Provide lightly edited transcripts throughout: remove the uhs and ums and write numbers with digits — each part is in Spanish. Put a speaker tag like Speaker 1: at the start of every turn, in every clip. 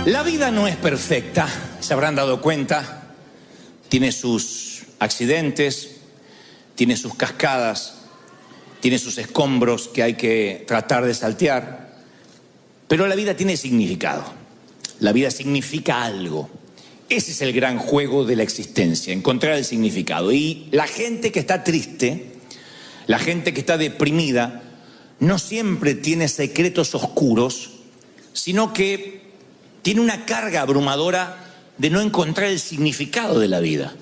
Speaker 1: La vida no es perfecta, se habrán dado cuenta. Tiene sus accidentes, tiene sus cascadas, tiene sus escombros que hay que tratar de saltear. Pero la vida tiene significado. La vida significa algo. Ese es el gran juego de la existencia, encontrar el significado. Y la gente que está triste, la gente que está deprimida, no siempre tiene secretos oscuros, sino que tiene una carga abrumadora de no encontrar el significado de la vida.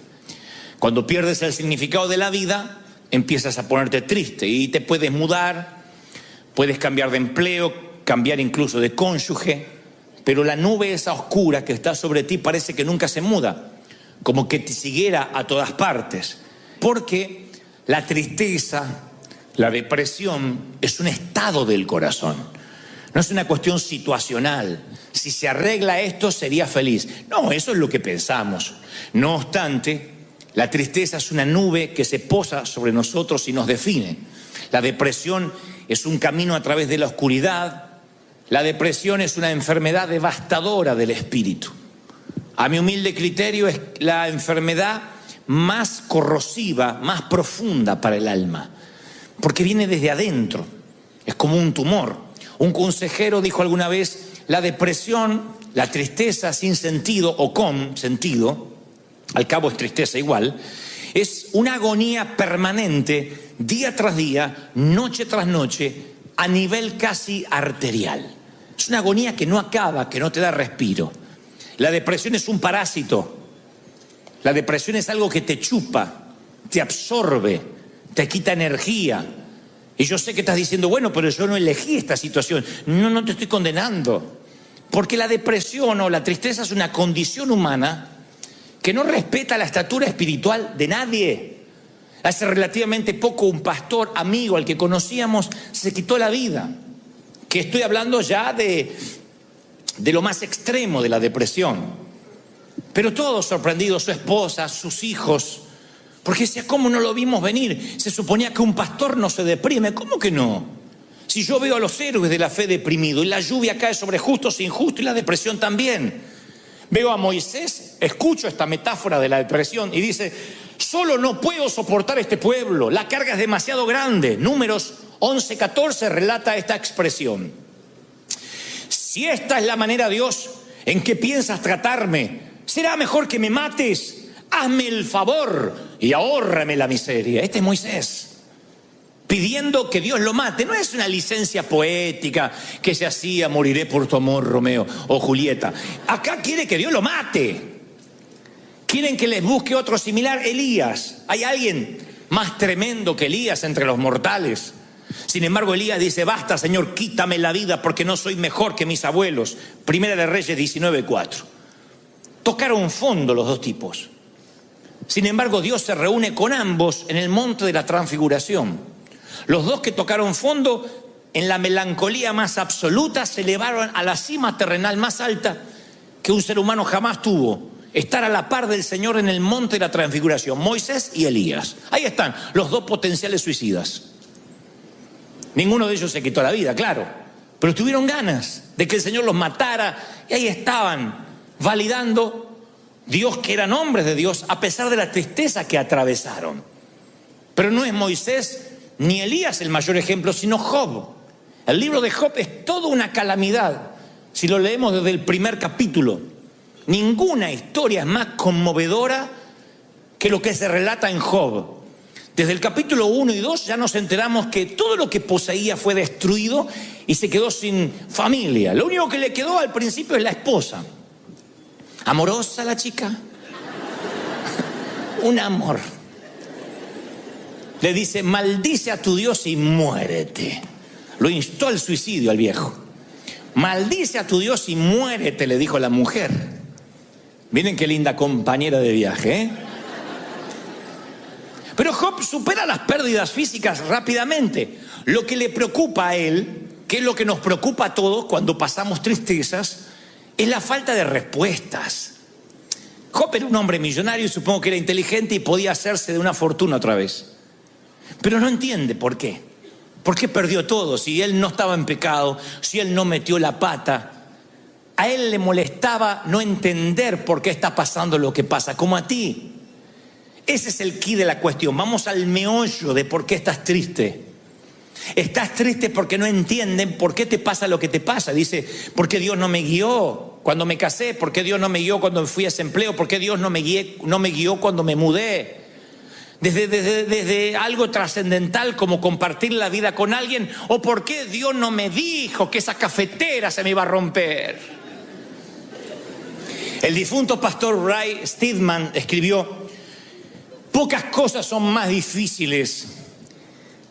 Speaker 1: Cuando pierdes el significado de la vida, empiezas a ponerte triste y te puedes mudar, puedes cambiar de empleo, cambiar incluso de cónyuge, pero la nube esa oscura que está sobre ti parece que nunca se muda, como que te siguiera a todas partes, porque la tristeza, la depresión es un estado del corazón. No es una cuestión situacional. Si se arregla esto, sería feliz. No, eso es lo que pensamos. No obstante, la tristeza es una nube que se posa sobre nosotros y nos define. La depresión es un camino a través de la oscuridad. La depresión es una enfermedad devastadora del espíritu. A mi humilde criterio, es la enfermedad más corrosiva, más profunda para el alma, porque viene desde adentro. Es como un tumor. Un consejero dijo alguna vez: la depresión, la tristeza sin sentido o con sentido, al cabo es tristeza igual, es una agonía permanente, día tras día, noche tras noche, a nivel casi arterial. Es una agonía que no acaba, que no te da respiro. La depresión es un parásito. La depresión es algo que te chupa, te absorbe, te quita energía. Y yo sé que estás diciendo: bueno, pero yo no elegí esta situación. No te estoy condenando. Porque la depresión o la tristeza es una condición humana que no respeta la estatura espiritual de nadie. Hace relativamente poco un pastor amigo al que conocíamos se quitó la vida. Que estoy hablando ya de lo más extremo de la depresión. Pero todos sorprendidos, su esposa, sus hijos. Porque decía: ¿cómo no lo vimos venir? Se suponía que un pastor no se deprime. ¿Cómo que no? Si yo veo a los héroes de la fe deprimidos, y la lluvia cae sobre justos e injustos, y la depresión también. Veo a Moisés, escucho esta metáfora de la depresión y dice: solo no puedo soportar este pueblo, la carga es demasiado grande. Números 11:14 relata esta expresión. Si esta es la manera, Dios, en que piensas tratarme, será mejor que me mates. Hazme el favor y ahórrame la miseria. Este es Moisés pidiendo que Dios lo mate. No es una licencia poética que se hacía: moriré por tu amor, Romeo o Julieta. Acá quiere que Dios lo mate. Quieren que les busque otro similar. Elías. ¿Hay alguien más tremendo que Elías entre los mortales? Sin embargo, Elías dice: basta, Señor, quítame la vida porque no soy mejor que mis abuelos. Primera de Reyes 19:4. Tocaron fondo los dos tipos. Sin embargo, Dios se reúne con ambos en el monte de la transfiguración. Los dos que tocaron fondo, en la melancolía más absoluta, se elevaron a la cima terrenal más alta que un ser humano jamás tuvo. Estar a la par del Señor en el monte de la transfiguración. Moisés y Elías. Ahí están, los dos potenciales suicidas. Ninguno de ellos se quitó la vida, claro, pero tuvieron ganas de que el Señor los matara. Y ahí estaban, validando Dios, que eran hombres de Dios, a pesar de la tristeza que atravesaron. Pero no es Moisés ni Elías el mayor ejemplo, sino Job. El libro de Job es toda una calamidad. Si lo leemos desde el primer capítulo, ninguna historia es más conmovedora que lo que se relata en Job. Desde el capítulo 1 y 2 ya nos enteramos que todo lo que poseía fue destruido y se quedó sin familia. Lo único que le quedó al principio es la esposa. Amorosa la chica. Un amor. Le dice: maldice a tu Dios y muérete. Lo instó al suicidio al viejo. Maldice a tu Dios y muérete, le dijo la mujer. Miren qué linda compañera de viaje, ¿eh? Pero Job supera las pérdidas físicas rápidamente. Lo que le preocupa a él, que es lo que nos preocupa a todos cuando pasamos tristezas, es la falta de respuestas. Job era un hombre millonario y supongo que era inteligente y podía hacerse de una fortuna otra vez. Pero no entiende por qué. ¿Por qué perdió todo? Si él no estaba en pecado, si él no metió la pata. A él le molestaba no entender por qué está pasando lo que pasa, como a ti. Ese es el quid de la cuestión. Vamos al meollo de por qué estás triste. Estás triste porque no entienden por qué te pasa lo que te pasa. Dice, ¿por qué Dios no me guió cuando me casé? ¿Por qué Dios no me guió cuando fui a ese empleo? ¿Por qué Dios no me guió cuando me mudé? Desde algo trascendental como compartir la vida con alguien, o por qué Dios no me dijo que esa cafetera se me iba a romper. El difunto pastor Ray Steadman escribió: pocas cosas son más difíciles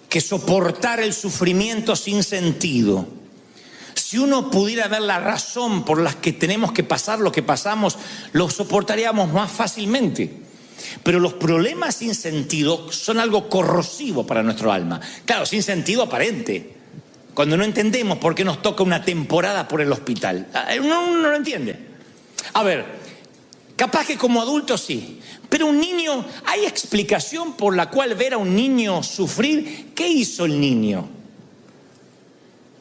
Speaker 1: que soportar el sufrimiento sin sentido. Si uno pudiera ver la razón por la que tenemos que pasar lo que pasamos, lo soportaríamos más fácilmente. Pero los problemas sin sentido son algo corrosivo para nuestro alma. Claro, sin sentido aparente. Cuando no entendemos por qué nos toca una temporada por el hospital. Uno no lo entiende. A ver, capaz que como adulto sí. Pero un niño, ¿hay explicación por la cual ver a un niño sufrir? ¿Qué hizo el niño?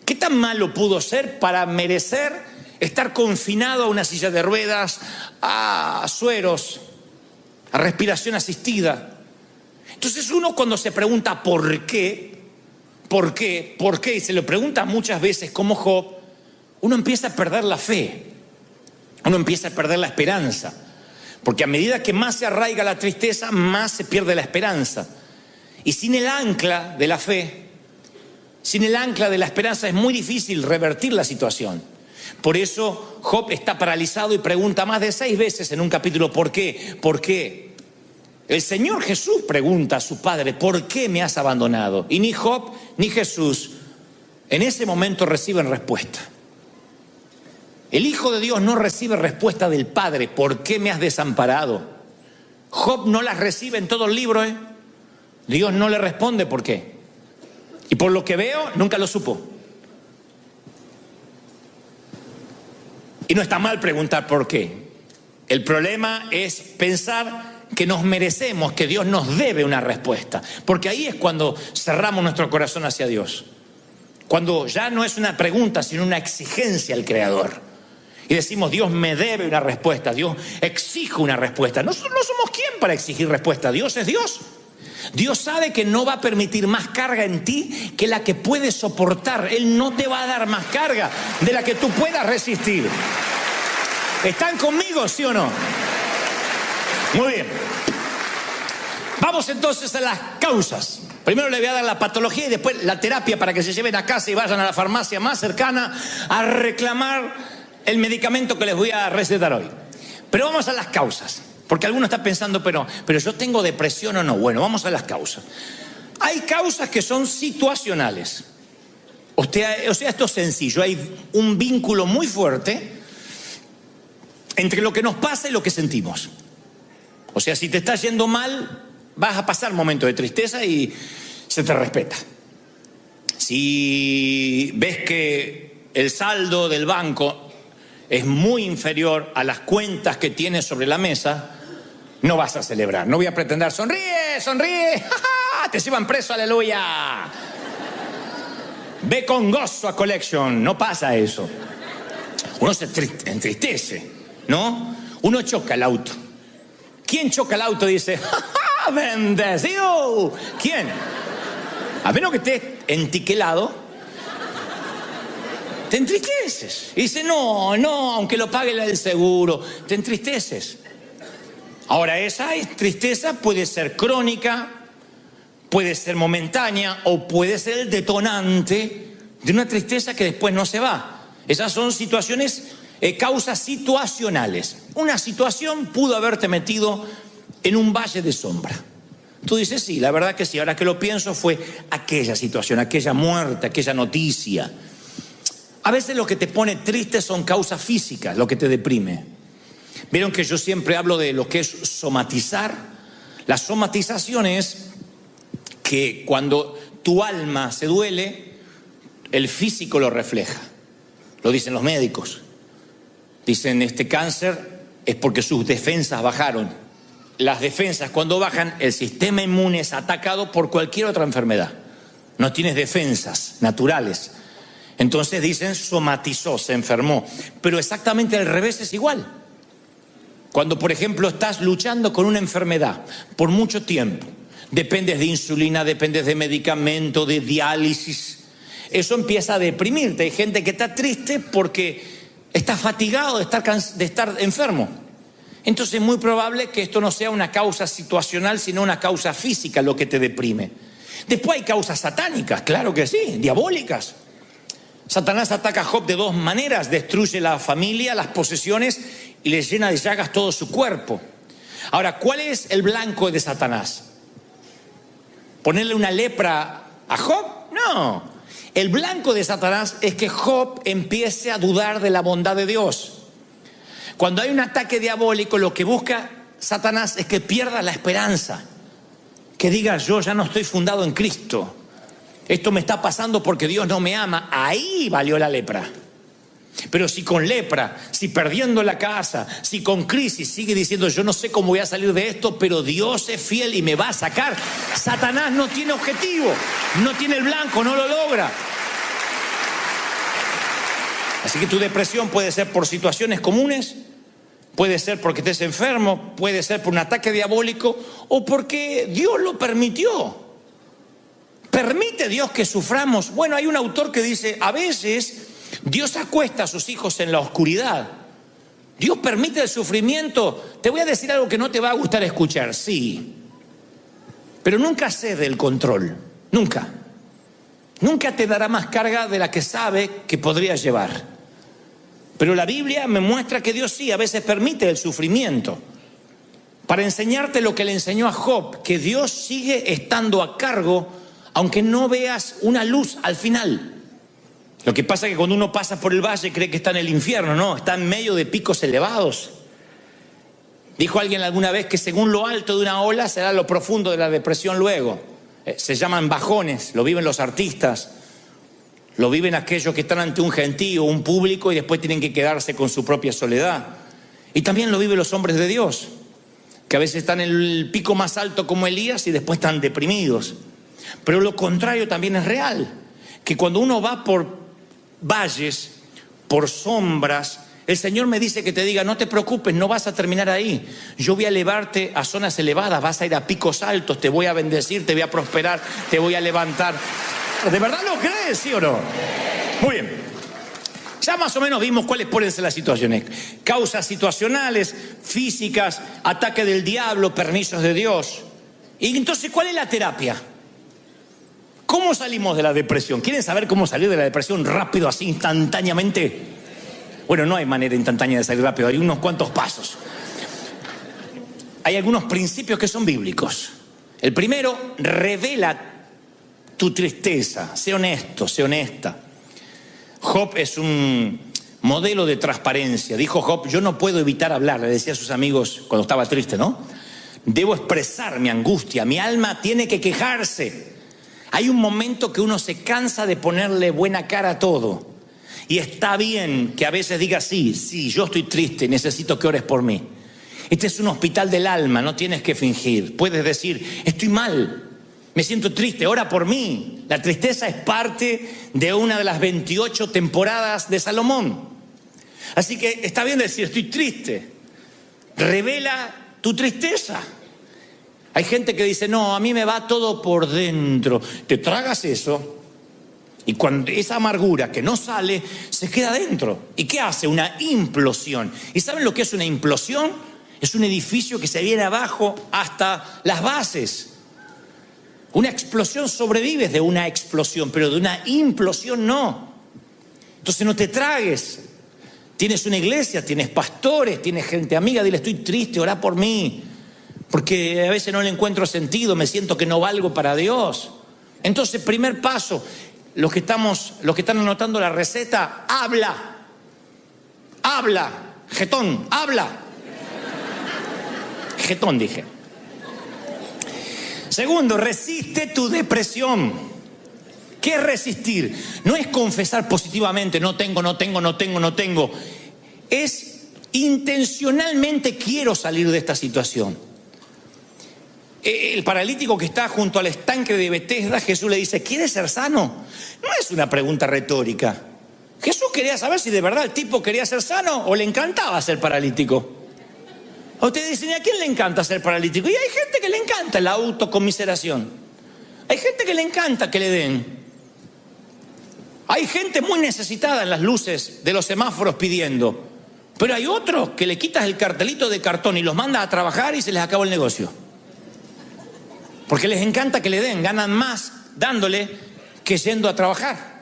Speaker 1: ¿Qué tan malo pudo ser para merecer estar confinado a una silla de ruedas, a sueros, a respiración asistida? Entonces uno, cuando se pregunta ¿por qué? Y se lo pregunta muchas veces como Job, uno empieza a perder la fe, uno empieza a perder la esperanza, porque a medida que más se arraiga la tristeza, más se pierde la esperanza. Y sin el ancla de la fe, sin el ancla de la esperanza, es muy difícil revertir la situación. Por eso Job está paralizado y pregunta más de 6 veces en un capítulo: ¿por qué? ¿Por qué? El Señor Jesús pregunta a su Padre: ¿por qué me has abandonado? Y ni Job ni Jesús en ese momento reciben respuesta. El Hijo de Dios no recibe respuesta del Padre: ¿por qué me has desamparado? Job no las recibe en todo el libro, Dios no le responde por qué. Y por lo que veo, nunca lo supo. Y no está mal preguntar por qué. El problema es pensar que nos merecemos, que Dios nos debe una respuesta. Porque ahí es cuando cerramos nuestro corazón hacia Dios. Cuando ya no es una pregunta, sino una exigencia al Creador. Y decimos: Dios me debe una respuesta, Dios exige una respuesta. Nosotros no somos quien para exigir respuesta. Dios es Dios. Dios sabe que no va a permitir más carga en ti que la que puedes soportar. Él no te va a dar más carga de la que tú puedas resistir. ¿Están conmigo, sí o no? Muy bien. Vamos entonces a las causas. Primero le voy a dar la patología y después la terapia para que se lleven a casa y vayan a la farmacia más cercana a reclamar el medicamento que les voy a recetar hoy. Pero vamos a las causas. Porque alguno está pensando, pero yo tengo depresión o no. Bueno, vamos a las causas. Hay causas que son situacionales. O sea, esto es sencillo. Hay un vínculo muy fuerte entre lo que nos pasa y lo que sentimos. O sea, si te está yendo mal, vas a pasar momentos de tristeza y se te respeta. Si ves que el saldo del banco es muy inferior a las cuentas que tienes sobre la mesa, no vas a celebrar. No voy a pretender: sonríe, sonríe, ¡ja, ja! Te llevan preso, aleluya. Ve con gozo a Collection. No pasa eso. Uno se entristece, ¿no? Uno choca el auto. ¿Quién choca el auto y dice: ¡ja, ja! ¡Bendecido! ¿Quién? A menos que estés entiquelado, te entristeces. Y dice: no, aunque lo pague el seguro. Te entristeces. Ahora, esa tristeza puede ser crónica, puede ser momentánea o puede ser el detonante de una tristeza que después no se va. Esas son situaciones, causas situacionales. Una situación pudo haberte metido en un valle de sombra. Tú dices: sí, la verdad que sí. Ahora que lo pienso, fue aquella situación, aquella muerte, aquella noticia. A veces lo que te pone triste son causas físicas, lo que te deprime. Vieron que yo siempre hablo de lo que es somatizar. La somatización es que cuando tu alma se duele, el físico lo refleja. Lo dicen los médicos. Dicen: este cáncer es porque sus defensas bajaron. Las defensas, cuando bajan, el sistema inmune es atacado por cualquier otra enfermedad. No tienes defensas naturales. Entonces dicen somatizó, se enfermó. Pero exactamente al revés es igual. Cuando, por ejemplo, estás luchando con una enfermedad por mucho tiempo, dependes de insulina, dependes de medicamento, de diálisis, eso empieza a deprimirte. Hay gente que está triste porque está fatigado de estar enfermo. Entonces es muy probable que esto no sea una causa situacional, sino una causa física lo que te deprime. Después hay causas satánicas, claro que sí, diabólicas. Satanás ataca a Job de dos maneras: destruye la familia, las posesiones, y le llena de llagas todo su cuerpo. Ahora, ¿cuál es el blanco de Satanás? ¿Ponerle una lepra a Job? No. El blanco de Satanás es que Job empiece a dudar de la bondad de Dios. Cuando hay un ataque diabólico, lo que busca Satanás es que pierda la esperanza, que diga: yo ya no estoy fundado en Cristo, esto me está pasando porque Dios no me ama. Ahí valió la lepra. Pero si con lepra, si perdiendo la casa, si con crisis sigue diciendo: yo no sé cómo voy a salir de esto, pero Dios es fiel y me va a sacar, Satanás no tiene objetivo, no tiene el blanco, no lo logra. Así que tu depresión puede ser por situaciones comunes, puede ser porque estés enfermo, puede ser por un ataque diabólico o porque Dios lo permitió. ¿Permite Dios que suframos? Bueno, hay un autor que dice: a veces Dios acuesta a sus hijos en la oscuridad. Dios permite el sufrimiento. Te voy a decir algo que no te va a gustar escuchar, sí, pero nunca cede el control, nunca. Nunca te dará más carga de la que sabe que podrías llevar. Pero la Biblia me muestra que Dios sí, a veces permite el sufrimiento para enseñarte lo que le enseñó a Job, que Dios sigue estando a cargo aunque no veas una luz al final. Lo que pasa es que cuando uno pasa por el valle cree que está en el infierno. No, está en medio de picos elevados. Dijo alguien alguna vez que según lo alto de una ola será lo profundo de la depresión luego. Se llaman bajones, lo viven los artistas, lo viven aquellos que están ante un gentío, un público, y después tienen que quedarse con su propia soledad. Y también lo viven los hombres de Dios, que a veces están en el pico más alto como Elías y después están deprimidos. Pero lo contrario también es real, que cuando uno va por valles, por sombras, el Señor me dice que te diga: no te preocupes, no vas a terminar ahí. Yo voy a elevarte a zonas elevadas, vas a ir a picos altos, te voy a bendecir, te voy a prosperar, te voy a levantar. ¿De verdad lo crees, sí o no? Muy bien. Ya más o menos vimos cuáles pueden ser las situaciones. Causas situacionales, físicas, ataque del diablo, permisos de Dios. Y entonces, ¿cuál es la terapia? ¿Cómo salimos de la depresión? ¿Quieren saber cómo salir de la depresión rápido, así, instantáneamente? Bueno, no hay manera instantánea de salir rápido, hay unos cuantos pasos. Hay algunos principios que son bíblicos. El primero, revela tu tristeza. Sé honesto, sé honesta. Job es un modelo de transparencia. Dijo Job: yo no puedo evitar hablar, le decía a sus amigos cuando estaba triste, ¿no? Debo expresar mi angustia, mi alma tiene que quejarse. Hay un momento que uno se cansa de ponerle buena cara a todo. Y está bien que a veces diga: sí, yo estoy triste, necesito que ores por mí. Este es un hospital del alma, no tienes que fingir. Puedes decir: estoy mal, me siento triste, ora por mí. La tristeza es parte de una de las 28 temporadas de Salomón. Así que está bien decir: estoy triste. Revela tu tristeza. Hay gente que dice: no, a mí me va todo por dentro. Te tragas eso y cuando esa amargura que no sale se queda dentro. ¿Y qué hace? Una implosión. ¿Y saben lo que es una implosión? Es un edificio que se viene abajo hasta las bases. Una explosión sobrevives de una explosión, pero de una implosión no. Entonces no te tragues. Tienes una iglesia, tienes pastores, tienes gente amiga, dile: estoy triste, orá por mí, porque a veces no le encuentro sentido, me siento que no valgo para Dios. Entonces, primer paso, los que están anotando la receta: habla, jetón, habla. Jetón dije. Segundo, resiste tu depresión. ¿Qué es resistir? No es confesar positivamente: no tengo. Es intencionalmente: quiero salir de esta situación. El paralítico que está junto al estanque de Betesda, Jesús le dice: ¿quieres ser sano? No es una pregunta retórica. Jesús quería saber si de verdad el tipo quería ser sano o le encantaba ser paralítico. Ustedes dicen, ¿y a quién le encanta ser paralítico? Y hay gente que le encanta la autocomiseración. Hay gente que le encanta que le den. Hay gente muy necesitada en las luces de los semáforos pidiendo. Pero hay otros que le quitas el cartelito de cartón y los mandas a trabajar y se les acabó el negocio. Porque les encanta que le den, ganan más dándole que yendo a trabajar.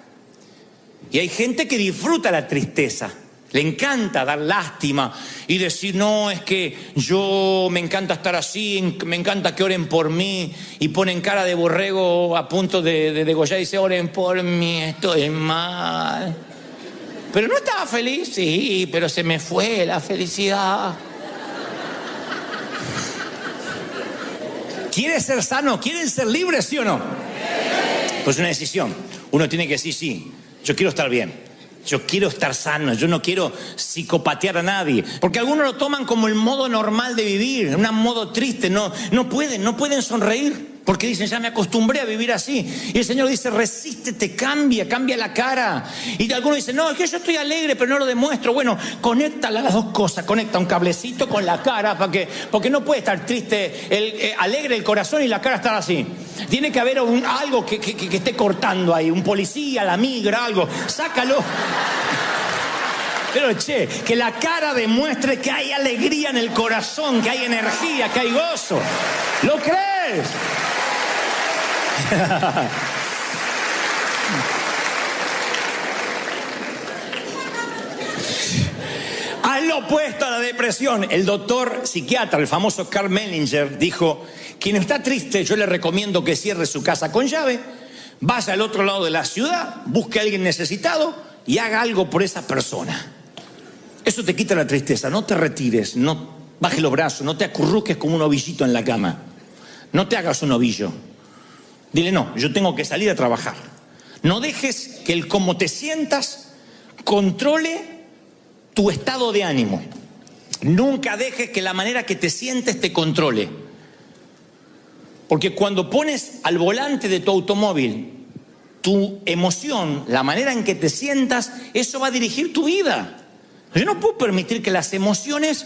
Speaker 1: Y hay gente que disfruta la tristeza. Le encanta dar lástima y decir, no, es que yo me encanta estar así, me encanta que oren por mí, y ponen cara de borrego a punto de degollar y dice, oren por mí, estoy mal. Pero no estaba feliz, sí, pero se me fue la felicidad. ¿Quieres ser sano? ¿Quieren ser libres, sí o no? Pues una decisión. Uno tiene que decir, sí, yo quiero estar bien. Yo quiero estar sano, yo no quiero psicopatear a nadie. Porque algunos lo toman como el modo normal de vivir, un modo triste. No pueden sonreír. Porque dicen, ya me acostumbré a vivir así. Y el Señor dice, resístete, cambia la cara. Y algunos dicen, no, es que yo estoy alegre, pero no lo demuestro. Bueno, conecta las dos cosas. Conecta un cablecito con la cara, porque no puede estar triste, alegre el corazón y la cara estar así. Tiene que haber algo que esté cortando ahí. Un policía, la migra, algo. Sácalo. Pero que la cara demuestre que hay alegría en el corazón, que hay energía, que hay gozo. ¿Lo crees? Al lo opuesto a la depresión, el doctor psiquiatra, el famoso Karl Menninger, dijo, quien está triste, yo le recomiendo que cierre su casa con llave, vaya al otro lado de la ciudad, busque a alguien necesitado y haga algo por esa persona. Eso te quita la tristeza. No te retires, no bajes los brazos, no te acurruques como un ovillito en la cama. No te hagas un ovillo. Dile, no, yo tengo que salir a trabajar. No dejes que el cómo te sientas controle tu estado de ánimo. Nunca dejes que la manera que te sientes te controle. Porque cuando pones al volante de tu automóvil tu emoción, la manera en que te sientas, eso va a dirigir tu vida. Yo no puedo permitir que las emociones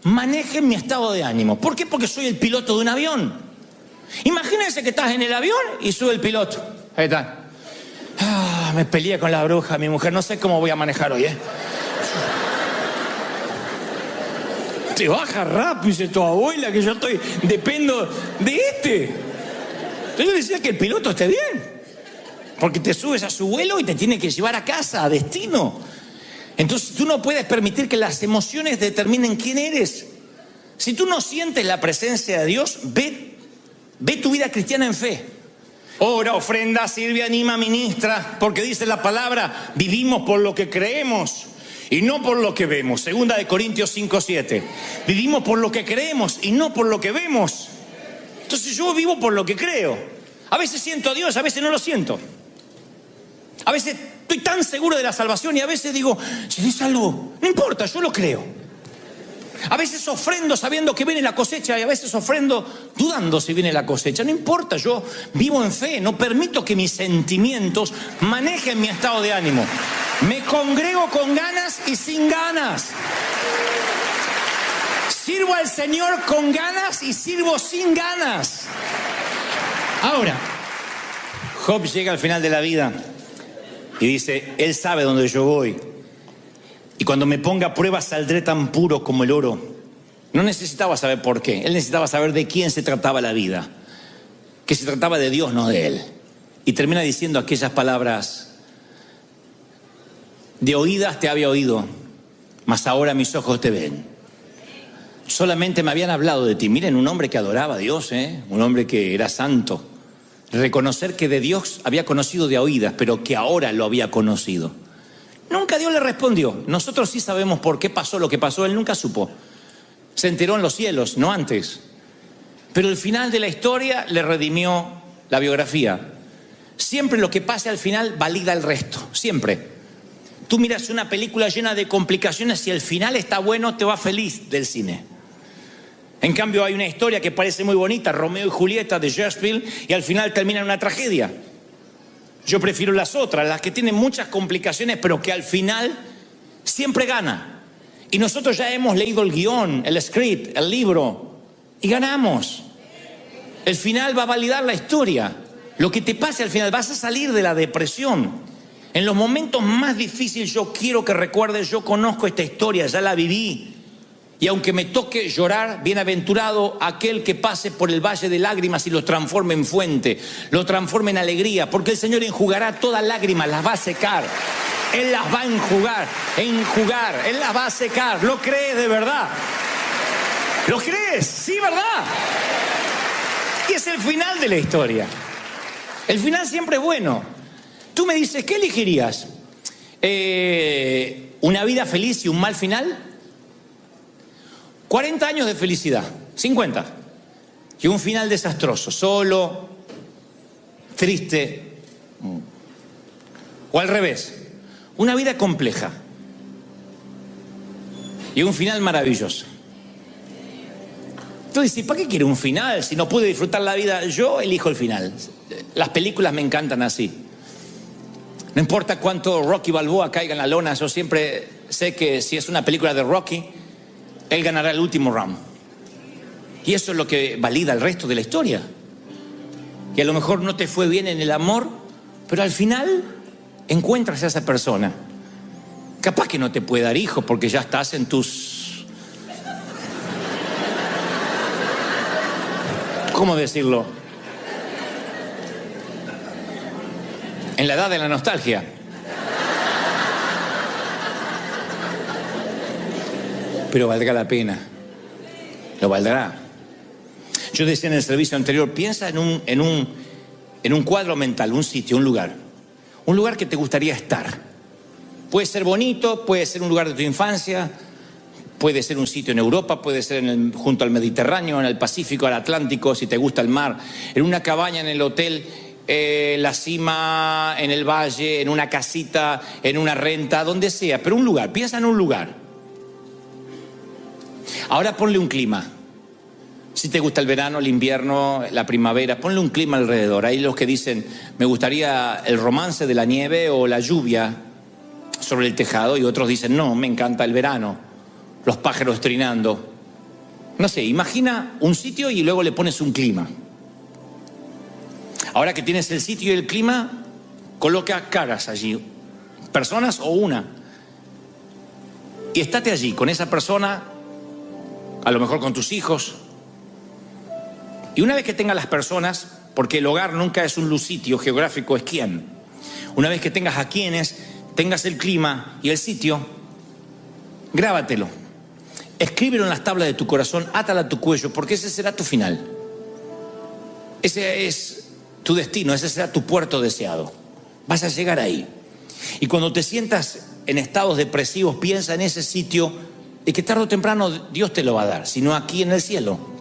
Speaker 1: manejen mi estado de ánimo. ¿Por qué? Porque soy el piloto de un avión. Imagínense que estás en el avión y sube el piloto. Ahí está. Me peleé con la bruja, mi mujer. No sé cómo voy a manejar hoy, Te baja rápido, dice tu abuela, que yo dependo de este. Entonces yo decía que el piloto esté bien. Porque te subes a su vuelo y te tiene que llevar a casa, a destino. Entonces tú no puedes permitir que las emociones determinen quién eres. Si tú no sientes la presencia de Dios, ve tu vida cristiana en fe. Ora, ofrenda, sirve, anima, ministra, porque dice la palabra, vivimos por lo que creemos y no por lo que vemos. Segunda de Corintios 5:7. Vivimos por lo que creemos y no por lo que vemos. Entonces yo vivo por lo que creo. A veces siento a Dios, a veces no lo siento. A veces estoy tan seguro de la salvación y a veces digo, si es algo, no importa, yo lo creo. A veces ofrendo sabiendo que viene la cosecha y a veces ofrendo dudando si viene la cosecha. No importa, yo vivo en fe, no permito que mis sentimientos manejen mi estado de ánimo. Me congrego con ganas y sin ganas. Sirvo al Señor con ganas y sirvo sin ganas. Ahora, Job llega al final de la vida y dice, Él sabe dónde yo voy. Y cuando me ponga a prueba saldré tan puro como el oro. No necesitaba saber por qué. Él necesitaba saber de quién se trataba la vida. Que se trataba de Dios, no de él. Y termina diciendo aquellas palabras. De oídas te había oído, mas ahora mis ojos te ven. Solamente me habían hablado de ti. Miren, un hombre que adoraba a Dios, un hombre que era santo. Reconocer que de Dios había conocido de oídas, pero que ahora lo había conocido. Nunca Dios le respondió. Nosotros sí sabemos por qué pasó lo que pasó. Él nunca supo. Se enteró en los cielos, no antes. Pero el final de la historia le redimió la biografía. Siempre lo que pase al final valida el resto. Siempre. Tú miras una película llena de complicaciones y el final está bueno, te va feliz del cine. En cambio hay una historia que parece muy bonita, Romeo y Julieta de Shakespeare, y al final termina en una tragedia. Yo prefiero las otras, las que tienen muchas complicaciones, pero que al final siempre gana. Y nosotros ya hemos leído el guión, el script, el libro, y ganamos. El final va a validar la historia. Lo que te pase al final, vas a salir de la depresión. En los momentos más difíciles yo quiero que recuerdes, yo conozco esta historia, ya la viví. Y aunque me toque llorar, bienaventurado aquel que pase por el valle de lágrimas y lo transforme en fuente, lo transforme en alegría, porque el Señor enjugará todas lágrimas, las va a secar. Él las va a enjugar, Él las va a secar. ¿Lo crees de verdad? ¿Lo crees? Sí, ¿verdad? Y es el final de la historia. El final siempre es bueno. Tú me dices, ¿qué elegirías? ¿Una vida feliz y un mal final? 40 años de felicidad, 50. Y un final desastroso, solo, triste. O al revés, una vida compleja y un final maravilloso. Tú dices, ¿para qué quiero un final si no pude disfrutar la vida? Yo elijo el final. Las películas me encantan así. No importa cuánto Rocky Balboa caiga en la lona, yo siempre sé que si es una película de Rocky, él ganará el último round. Y eso es lo que valida el resto de la historia. Y a lo mejor no te fue bien en el amor, pero al final encuentras a esa persona. Capaz que no te puede dar hijos porque ya estás en tus... ¿Cómo decirlo? En la edad de la nostalgia. Pero valdrá la pena. Lo valdrá. Yo decía en el servicio anterior, piensa en un cuadro mental, un sitio, un lugar. Un lugar que te gustaría estar. Puede ser bonito, puede ser un lugar de tu infancia, puede ser un sitio en Europa, puede ser junto al Mediterráneo, en el Pacífico, al Atlántico, si te gusta el mar, en una cabaña en el hotel, la cima, en el valle, en una casita, en una renta, donde sea, pero un lugar, piensa en un lugar. Ahora ponle un clima. Si te gusta el verano, el invierno, la primavera, ponle un clima alrededor. Hay los que dicen, me gustaría el romance de la nieve o la lluvia sobre el tejado, y otros dicen, no, me encanta el verano, los pájaros trinando. No sé, imagina un sitio y luego le pones un clima. Ahora que tienes el sitio y el clima, coloca caras allí, personas o una. Y estate allí con esa persona, a lo mejor con tus hijos. Y una vez que tengas las personas, porque el hogar nunca es un sitio geográfico, es quién. Una vez que tengas a quienes, tengas el clima y el sitio, grábatelo. Escríbelo en las tablas de tu corazón, átala a tu cuello, porque ese será tu final. Ese es tu destino, ese será tu puerto deseado. Vas a llegar ahí. Y cuando te sientas en estados depresivos, piensa en ese sitio y que tarde o temprano Dios te lo va a dar, sino aquí en el cielo.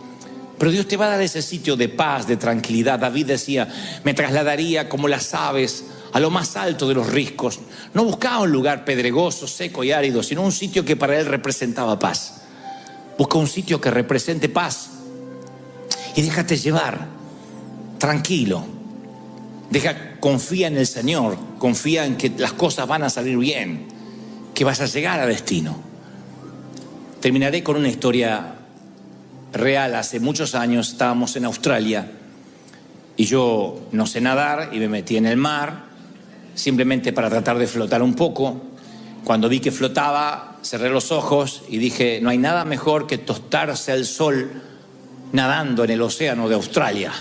Speaker 1: Pero Dios te va a dar ese sitio de paz, de tranquilidad. David decía, me trasladaría como las aves a lo más alto de los riscos. No buscaba un lugar pedregoso, seco y árido, sino un sitio que para él representaba paz. Busca un sitio que represente paz y déjate llevar, tranquilo. Confía en el Señor, confía en que las cosas van a salir bien, que vas a llegar a destino. Terminaré con una historia real. Hace muchos años estábamos en Australia y yo no sé nadar y me metí en el mar simplemente para tratar de flotar un poco. Cuando vi que flotaba, cerré los ojos y dije, no hay nada mejor que tostarse al sol nadando en el océano de Australia.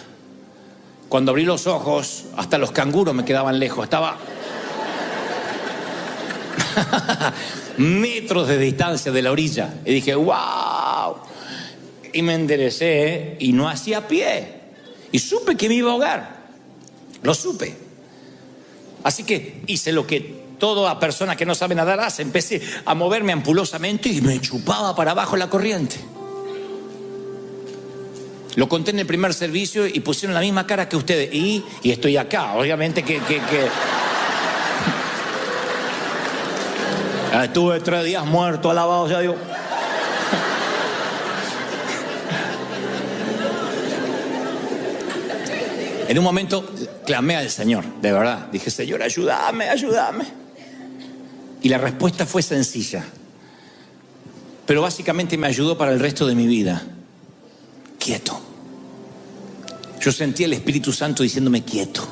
Speaker 1: Cuando abrí los ojos, hasta los canguros me quedaban lejos. Estaba metros de distancia de la orilla. Y dije, wow. Y me enderecé y no hacía pie. Y supe que me iba a ahogar. Lo supe. Así que hice lo que toda persona que no sabe nadar hace. Empecé a moverme ampulosamente y me chupaba para abajo la corriente. Lo conté en el primer servicio y pusieron la misma cara que ustedes. Y estoy acá, obviamente que... Estuve 3 días muerto, alabado sea Dios. En un momento clamé al Señor, de verdad. Dije, Señor, ayúdame, ayúdame. Y la respuesta fue sencilla, pero básicamente me ayudó para el resto de mi vida. Quieto. Yo sentí el Espíritu Santo diciéndome, quieto,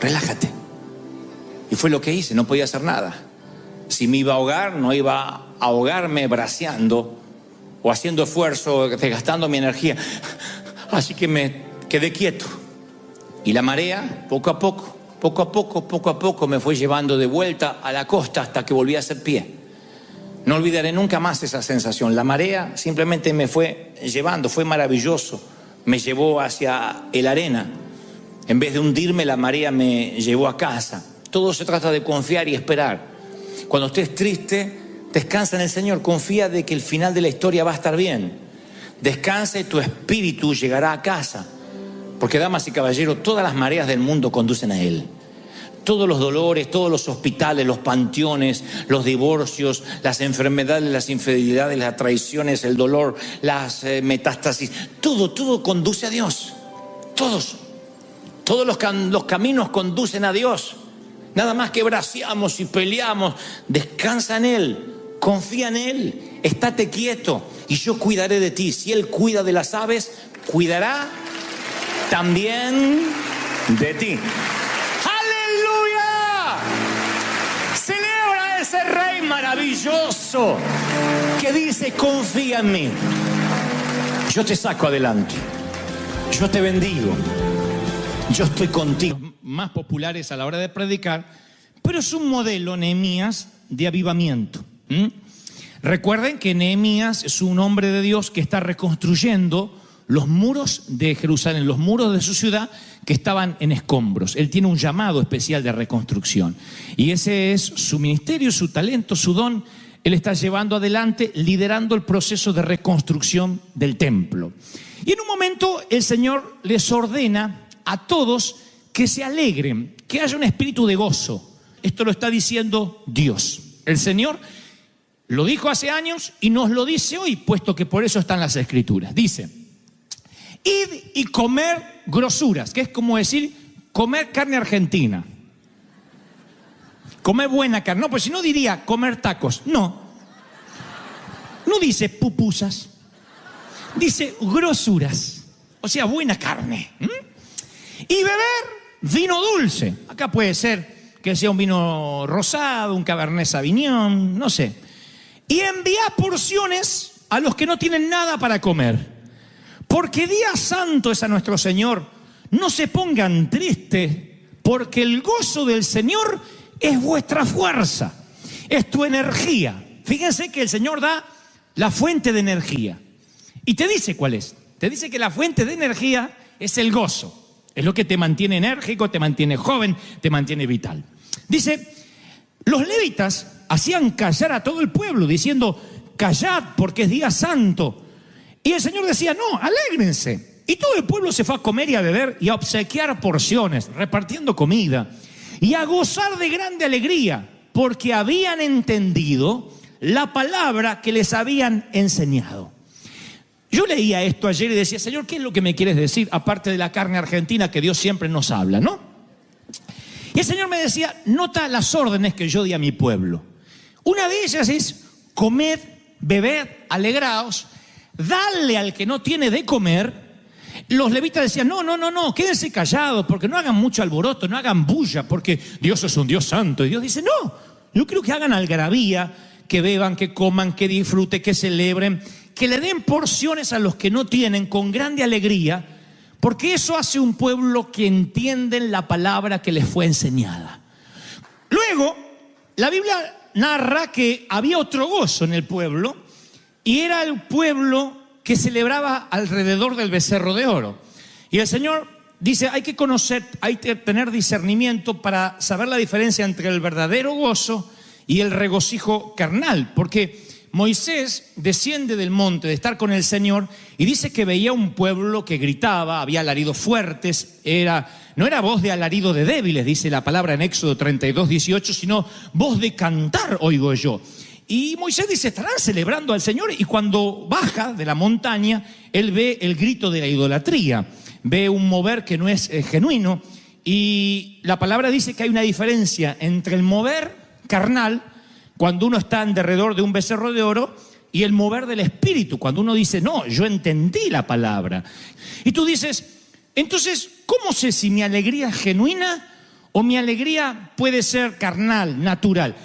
Speaker 1: relájate. Y fue lo que hice, no podía hacer nada. Si me iba a ahogar, no iba a ahogarme braceando o haciendo esfuerzo, desgastando mi energía. Así que me quedé quieto. Y la marea, poco a poco, me fue llevando de vuelta a la costa hasta que volví a hacer pie. No olvidaré nunca más esa sensación. La marea simplemente me fue llevando, fue maravilloso. Me llevó hacia la arena. En vez de hundirme, la marea me llevó a casa. Todo se trata de confiar y esperar. Cuando estés triste, descansa en el Señor. Confía de que el final de la historia va a estar bien. Descansa y tu espíritu llegará a casa. Porque, damas y caballeros, todas las mareas del mundo conducen a Él. Todos los dolores, todos los hospitales, los panteones, los divorcios, las enfermedades, las infidelidades, las traiciones, el dolor, las metástasis, todo conduce a Dios. Todos los caminos conducen a Dios. Nada más que braceamos y peleamos. Descansa en Él, confía en Él, estate quieto y yo cuidaré de ti. Si Él cuida de las aves, cuidará también de ti. ¡Aleluya! Celebra a ese Rey maravilloso que dice, confía en mí. Yo te saco adelante. Yo te bendigo. Yo estoy contigo. Más populares a la hora de predicar, pero es un modelo, Nehemías, de avivamiento. Recuerden que Nehemías es un hombre de Dios que está reconstruyendo los muros de Jerusalén, los muros de su ciudad que estaban en escombros. Él tiene un llamado especial de reconstrucción y ese es su ministerio, su talento, su don. Él está llevando adelante, liderando el proceso de reconstrucción del templo. Y en un momento el Señor les ordena a todos que se alegren, que haya un espíritu de gozo. Esto lo está diciendo Dios. El Señor lo dijo hace años y nos lo dice hoy, puesto que por eso están las Escrituras. Dice, id y comer grosuras, que es como decir, comer carne argentina. Comer buena carne. No, pues si no diría comer tacos. No dice pupusas. Dice grosuras. O sea, buena carne. Y beber vino dulce. Acá puede ser que sea un vino rosado, un Cabernet Sauvignon, no sé. Y envía porciones a los que no tienen nada para comer. Porque día santo es a nuestro Señor. No se pongan tristes, porque el gozo del Señor es vuestra fuerza, es tu energía. Fíjense que el Señor da la fuente de energía. Y te dice cuál es. Te dice que la fuente de energía es el gozo. Es lo que te mantiene enérgico, te mantiene joven, te mantiene vital. Dice, los levitas hacían callar a todo el pueblo diciendo, callad porque es día santo. Y el Señor decía, no, alégrense. Y todo el pueblo se fue a comer y a beber y a obsequiar porciones, repartiendo comida y a gozar de grande alegría porque habían entendido la palabra que les habían enseñado. Yo leía esto ayer y decía, Señor, ¿qué es lo que me quieres decir? Aparte de la carne argentina que Dios siempre nos habla, ¿no? Y el Señor me decía, nota las órdenes que yo di a mi pueblo. Una de ellas es comed, bebed, alegraos, dale al que no tiene de comer. Los levitas decían, no, quédense callados porque no hagan mucho alboroto, no hagan bulla porque Dios es un Dios santo. Y Dios dice, no, yo quiero que hagan algarabía, que beban, que coman, que disfruten, que celebren, que le den porciones a los que no tienen con grande alegría, porque eso hace un pueblo que entienden la palabra que les fue enseñada. Luego, la Biblia narra que había otro gozo en el pueblo y era el pueblo que celebraba alrededor del becerro de oro. Y el Señor dice, hay que conocer, hay que tener discernimiento para saber la diferencia entre el verdadero gozo y el regocijo carnal, porque Moisés desciende del monte de estar con el Señor y dice que veía un pueblo que gritaba, había alaridos fuertes, no era voz de alarido de débiles, dice la palabra en Éxodo 32, 18, sino voz de cantar oigo yo. Y Moisés dice, estarán celebrando al Señor, y cuando baja de la montaña, él ve el grito de la idolatría. ve un mover que no es genuino. Y la palabra dice que hay una diferencia entre el mover carnal, cuando uno está en derredor de un becerro de oro, y el mover del espíritu, cuando uno dice, no, yo entendí la palabra. Y tú dices, entonces, ¿cómo sé si mi alegría es genuina o mi alegría puede ser carnal, natural?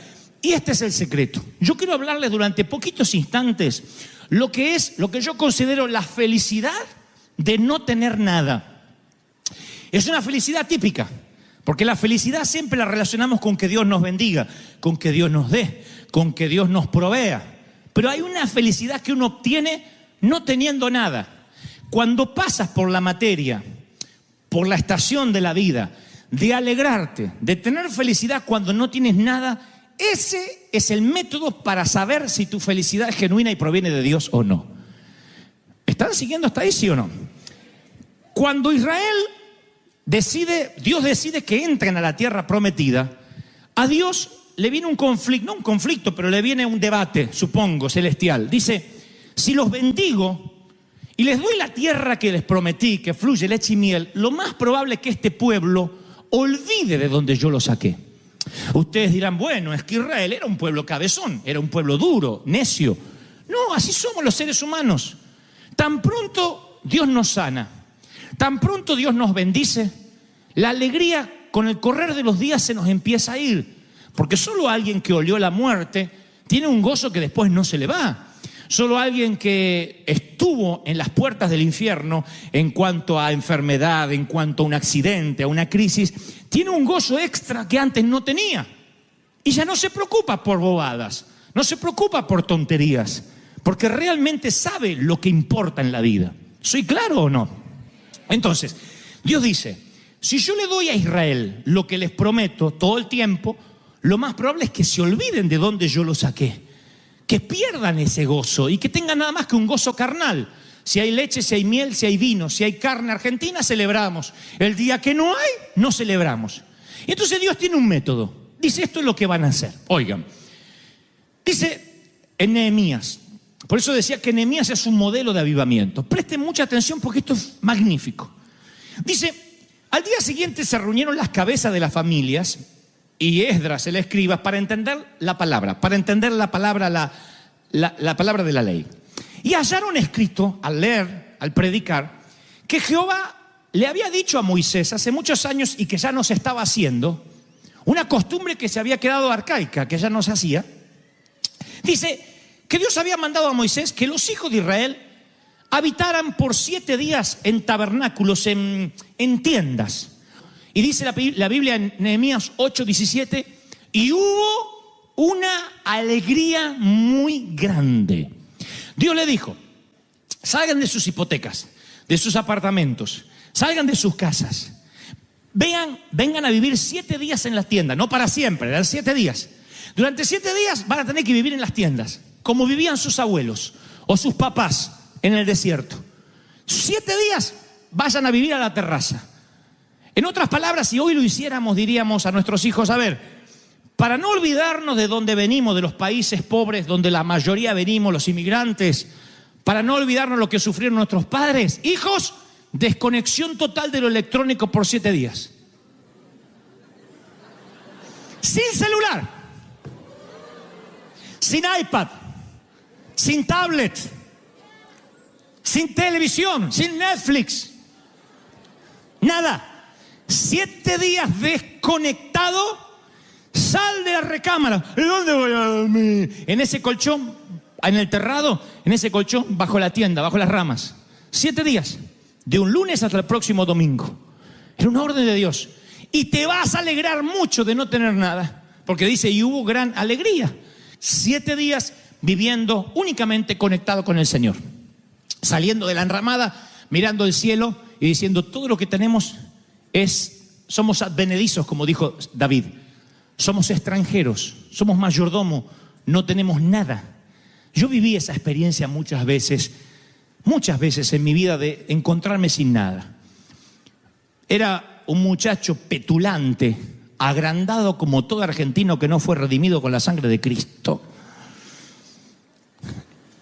Speaker 1: Y este es el secreto. Yo quiero hablarles durante poquitos instantes lo que yo considero la felicidad de no tener nada. Es una felicidad típica, porque la felicidad siempre la relacionamos con que Dios nos bendiga, con que Dios nos dé, con que Dios nos provea. Pero hay una felicidad que uno obtiene no teniendo nada. Cuando pasas por la materia, por la estación de la vida, de alegrarte, de tener felicidad cuando no tienes nada, ese es el método para saber si tu felicidad es genuina y proviene de Dios o no. ¿Están siguiendo hasta ahí, sí o no? Cuando Dios decide que entren a la tierra prometida, a Dios le viene un conflicto, no un conflicto, pero le viene un debate, supongo, celestial. Dice, si los bendigo y les doy la tierra que les prometí, que fluye leche y miel, lo más probable es que este pueblo olvide de donde yo lo saqué. Ustedes dirán, bueno, es que Israel era un pueblo cabezón, era un pueblo duro, necio. No, así somos los seres humanos. Tan pronto Dios nos sana, tan pronto Dios nos bendice, la alegría con el correr de los días se nos empieza a ir. Porque solo alguien que olió la muerte tiene un gozo que después no se le va. Solo alguien que estuvo en las puertas del infierno en cuanto a enfermedad, en cuanto a un accidente, a una crisis, tiene un gozo extra que antes no tenía. Y ya no se preocupa por bobadas, no se preocupa por tonterías, porque realmente sabe lo que importa en la vida. ¿Soy claro o no? Entonces, Dios dice, si yo le doy a Israel lo que les prometo todo el tiempo, lo más probable es que se olviden de dónde yo lo saqué, que pierdan ese gozo y que tengan nada más que un gozo carnal. Si hay leche, si hay miel, si hay vino, si hay carne argentina, celebramos. El día que no hay, no celebramos. Y entonces Dios tiene un método. Dice, esto es lo que van a hacer. Oigan, dice en Nehemías, por eso decía que Nehemías es un modelo de avivamiento. Presten mucha atención porque esto es magnífico. Dice, al día siguiente se reunieron las cabezas de las familias y Esdras, el escriba, para entender la palabra, la palabra de la ley. Y hallaron escrito, al leer, al predicar, que Jehová le había dicho a Moisés hace muchos años y que ya no se estaba haciendo, una costumbre que se había quedado arcaica, que ya no se hacía. Dice que Dios había mandado a Moisés que los hijos de Israel habitaran por 7 días en tabernáculos, en tiendas. Y dice la Biblia en Nehemías 8:17, y hubo una alegría muy grande. Dios le dijo, salgan de sus hipotecas, de sus apartamentos, salgan de sus casas, vengan a vivir 7 días en las tiendas, no para siempre, eran 7 días. Durante 7 días van a tener que vivir en las tiendas, como vivían sus abuelos o sus papás en el desierto. 7 días vayan a vivir a la terraza. En otras palabras, si hoy lo hiciéramos, diríamos a nuestros hijos, a ver, para no olvidarnos de dónde venimos, de los países pobres donde la mayoría venimos, los inmigrantes, para no olvidarnos lo que sufrieron nuestros padres, hijos, desconexión total de lo electrónico por 7 días. Sin celular, sin iPad, sin tablet, sin televisión, sin Netflix, nada. 7 días desconectado, sal de la recámara. ¿Y dónde voy a dormir? En ese colchón, en el terrado, en ese colchón, bajo la tienda, bajo las ramas. 7 días, de un lunes hasta el próximo domingo. Era una orden de Dios. Y te vas a alegrar mucho de no tener nada, porque dice, y hubo gran alegría. 7 días viviendo únicamente conectado con el Señor. Saliendo de la enramada, mirando el cielo y diciendo, todo lo que tenemos somos advenedizos, como dijo David. Somos extranjeros, somos mayordomo, no tenemos nada. Yo viví esa experiencia muchas veces en mi vida de encontrarme sin nada. Era un muchacho petulante, agrandado como todo argentino que no fue redimido con la sangre de Cristo.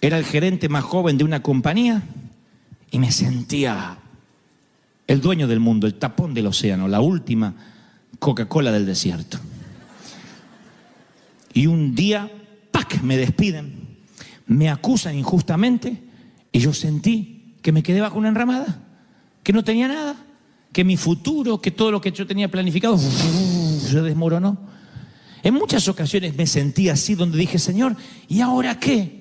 Speaker 1: Era el gerente más joven de una compañía y me sentía el dueño del mundo, el tapón del océano, la última Coca-Cola del desierto. Y un día, ¡pac!, me despiden, me acusan injustamente y yo sentí que me quedé bajo una enramada, que no tenía nada, que mi futuro, que todo lo que yo tenía planificado se desmoronó. En muchas ocasiones me sentí así, donde dije, Señor, ¿y ahora qué?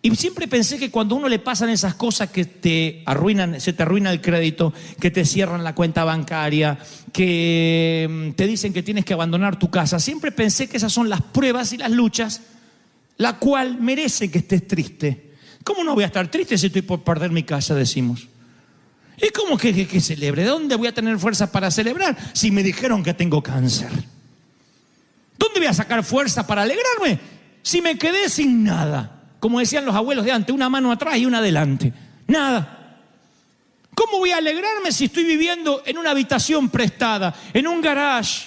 Speaker 1: Y siempre pensé que cuando a uno le pasan esas cosas que te arruinan, se te arruina el crédito, que te cierran la cuenta bancaria, que te dicen que tienes que abandonar tu casa, siempre pensé que esas son las pruebas y las luchas, la cual merece que estés triste. ¿Cómo no voy a estar triste si estoy por perder mi casa, decimos? ¿Y cómo que celebre? ¿De dónde voy a tener fuerza para celebrar si me dijeron que tengo cáncer? ¿Dónde voy a sacar fuerza para alegrarme si me quedé sin nada? Como decían los abuelos de antes, una mano atrás y una adelante. Nada. ¿Cómo voy a alegrarme si estoy viviendo en una habitación prestada, en un garage,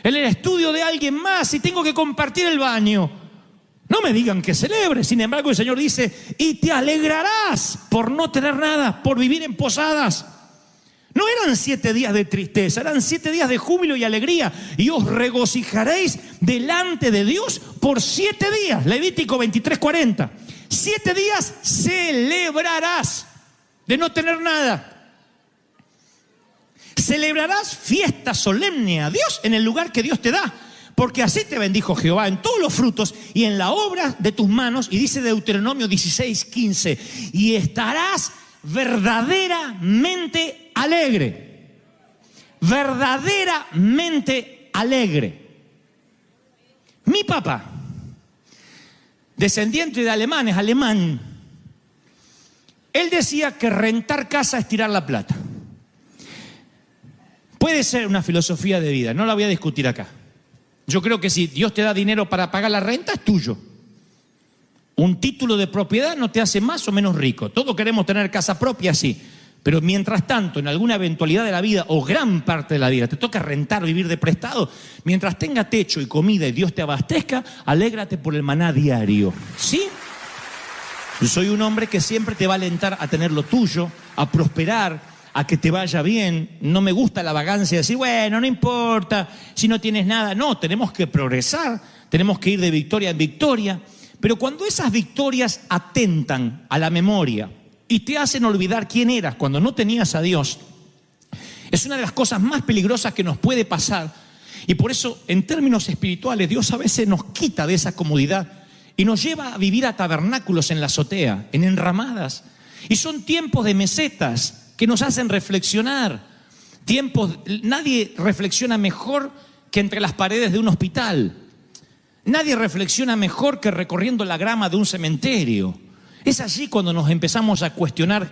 Speaker 1: en el estudio de alguien más y tengo que compartir el baño? No me digan que celebre. Sin embargo, el Señor dice, y te alegrarás por no tener nada, por vivir en posadas. No eran 7 días de tristeza, eran 7 días de júbilo y alegría. Y os regocijaréis delante de Dios por 7 días. Levítico 23:40. 7 días celebrarás de no tener nada. Celebrarás fiesta solemne a Dios en el lugar que Dios te da. Porque así te bendijo Jehová en todos los frutos y en la obra de tus manos. Y dice Deuteronomio 16:15. Y estarás verdaderamente alegre. Verdaderamente alegre. Mi papá, descendiente de alemanes, alemán, él decía que rentar casa es tirar la plata. Puede ser una filosofía de vida, no la voy a discutir acá. Yo creo que si Dios te da dinero para pagar la renta, es tuyo. Un título de propiedad no te hace más o menos rico. Todos queremos tener casa propia, sí. Pero mientras tanto, en alguna eventualidad de la vida, o gran parte de la vida, te toca rentar, vivir de prestado, mientras tenga techo y comida y Dios te abastezca, alégrate por el maná diario. ¿Sí? Yo soy un hombre que siempre te va a alentar a tener lo tuyo, a prosperar, a que te vaya bien. No me gusta la vagancia de decir, bueno, no importa si no tienes nada. No, tenemos que progresar, tenemos que ir de victoria en victoria. Pero cuando esas victorias atentan a la memoria y te hacen olvidar quién eras cuando no tenías a Dios, es una de las cosas más peligrosas que nos puede pasar. Y por eso, en términos espirituales, Dios a veces nos quita de esa comodidad y nos lleva a vivir a tabernáculos en la azotea, en enramadas. Y son tiempos de mesetas que nos hacen reflexionar. Nadie reflexiona mejor que entre las paredes de un hospital. Nadie reflexiona mejor que recorriendo la grama de un cementerio. Es allí cuando nos empezamos a cuestionar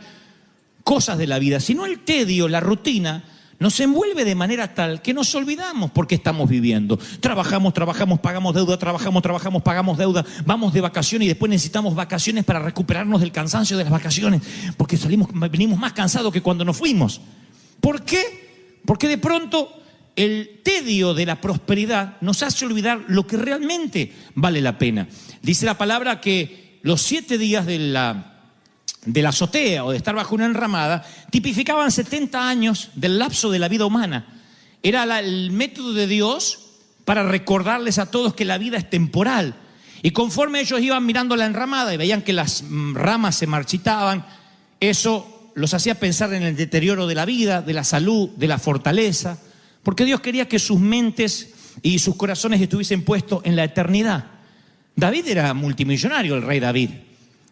Speaker 1: cosas de la vida. Si no, el tedio, la rutina, nos envuelve de manera tal que nos olvidamos por qué estamos viviendo. Trabajamos, pagamos deuda, trabajamos, pagamos deuda, vamos de vacaciones y después necesitamos vacaciones para recuperarnos del cansancio de las vacaciones, porque venimos más cansados que cuando nos fuimos. ¿Por qué? Porque de pronto el tedio de la prosperidad nos hace olvidar lo que realmente vale la pena. Dice la palabra que los 7 días de la azotea o de estar bajo una enramada tipificaban 70 años del lapso de la vida humana. Era el método de Dios para recordarles a todos que la vida es temporal. Y conforme ellos iban mirando la enramada y veían que las ramas se marchitaban, eso los hacía pensar en el deterioro de la vida, de la salud, de la fortaleza. Porque Dios quería que sus mentes y sus corazones estuviesen puestos en la eternidad. David era multimillonario, el rey David.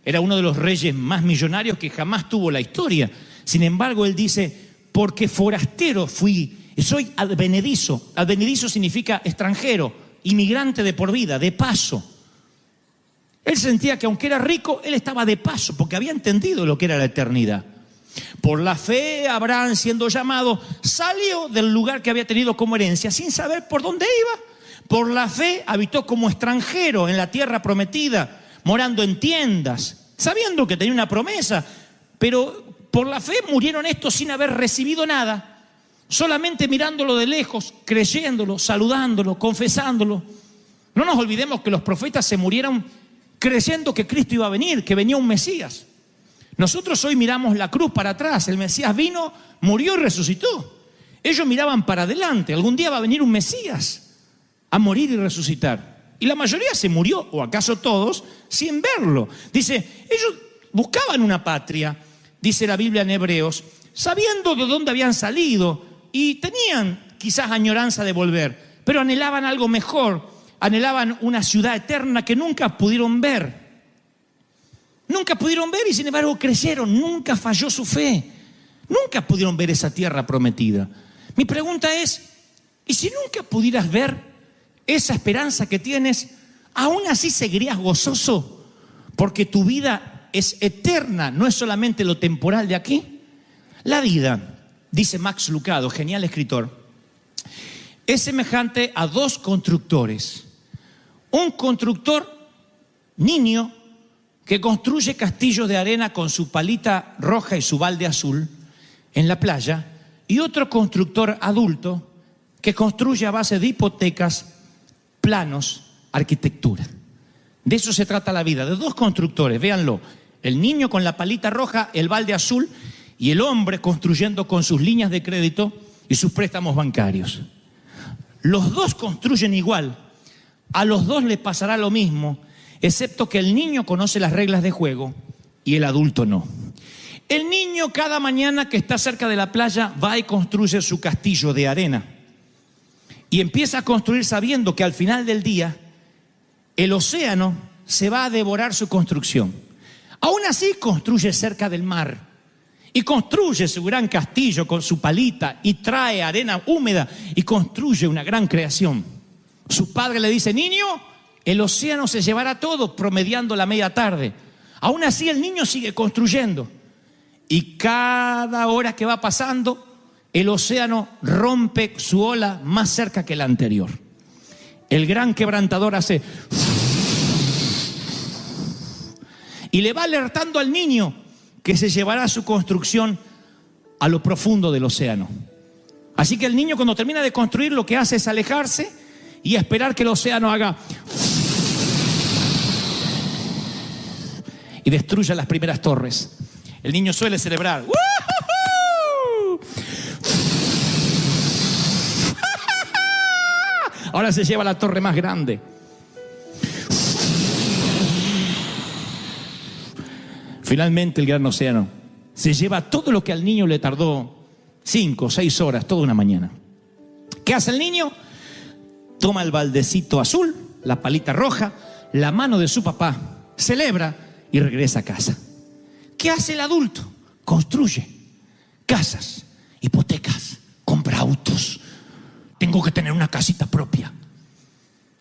Speaker 1: Era uno de los reyes más millonarios que jamás tuvo la historia. Sin embargo, él dice, porque forastero fui, soy advenedizo. Advenedizo significa extranjero, inmigrante de por vida, de paso. Él sentía que aunque era rico, él estaba de paso, porque había entendido lo que era la eternidad. Por la fe, Abraham, siendo llamado, salió del lugar que había tenido como herencia sin saber por dónde iba. Por la fe habitó como extranjero en la tierra prometida, morando en tiendas, sabiendo que tenía una promesa. Pero por la fe murieron estos sin haber recibido nada, solamente mirándolo de lejos, creyéndolo, saludándolo, confesándolo. No nos olvidemos que los profetas se murieron creyendo que Cristo iba a venir, que venía un Mesías. Nosotros hoy miramos la cruz para atrás. El Mesías vino, murió y resucitó. Ellos miraban para adelante. Algún día va a venir un Mesías a morir y resucitar. Y la mayoría se murió, o acaso todos, sin verlo. Dice, ellos buscaban una patria, dice la Biblia en Hebreos, sabiendo de dónde habían salido y tenían quizás añoranza de volver, pero anhelaban algo mejor, anhelaban una ciudad eterna que nunca pudieron ver. Nunca pudieron ver y sin embargo creyeron, nunca falló su fe. Nunca pudieron ver esa tierra prometida. Mi pregunta es, ¿y si nunca pudieras ver esa esperanza que tienes, aún así seguirías gozoso? Porque tu vida es eterna, no es solamente lo temporal de aquí. La vida, dice Max Lucado, genial escritor, es semejante a dos constructores. Un constructor niño que construye castillos de arena con su palita roja y su balde azul en la playa, y otro constructor adulto que construye a base de hipotecas, planos, arquitectura. De eso se trata la vida, de dos constructores, véanlo, el niño con la palita roja, el balde azul, y el hombre construyendo con sus líneas de crédito y sus préstamos bancarios. Los dos construyen igual, a los dos les pasará lo mismo, excepto que el niño conoce las reglas de juego y el adulto no. El niño cada mañana que está cerca de la playa va y construye su castillo de arena. Y empieza a construir sabiendo que al final del día el océano se va a devorar su construcción. Aún así construye cerca del mar y construye su gran castillo con su palita y trae arena húmeda y construye una gran creación. Su padre le dice, niño, el océano se llevará todo, promediando la media tarde. Aún así el niño sigue construyendo. Y cada hora que va pasando, el océano rompe su ola más cerca que la anterior. El gran quebrantador hace y le va alertando al niño que se llevará su construcción a lo profundo del océano. Así que el niño, cuando termina de construir, lo que hace es alejarse y esperar que el océano haga y destruya las primeras torres. El niño suele celebrar. Ahora se lleva la torre más grande. Finalmente el gran océano se lleva todo lo que al niño le tardó 5 o 6 horas, toda una mañana. ¿Qué hace el niño? Toma el baldecito azul, la palita roja, la mano de su papá, celebra y regresa a casa. ¿Qué hace el adulto? Construye casas, hipotecas, compra autos. Tengo que tener una casita propia.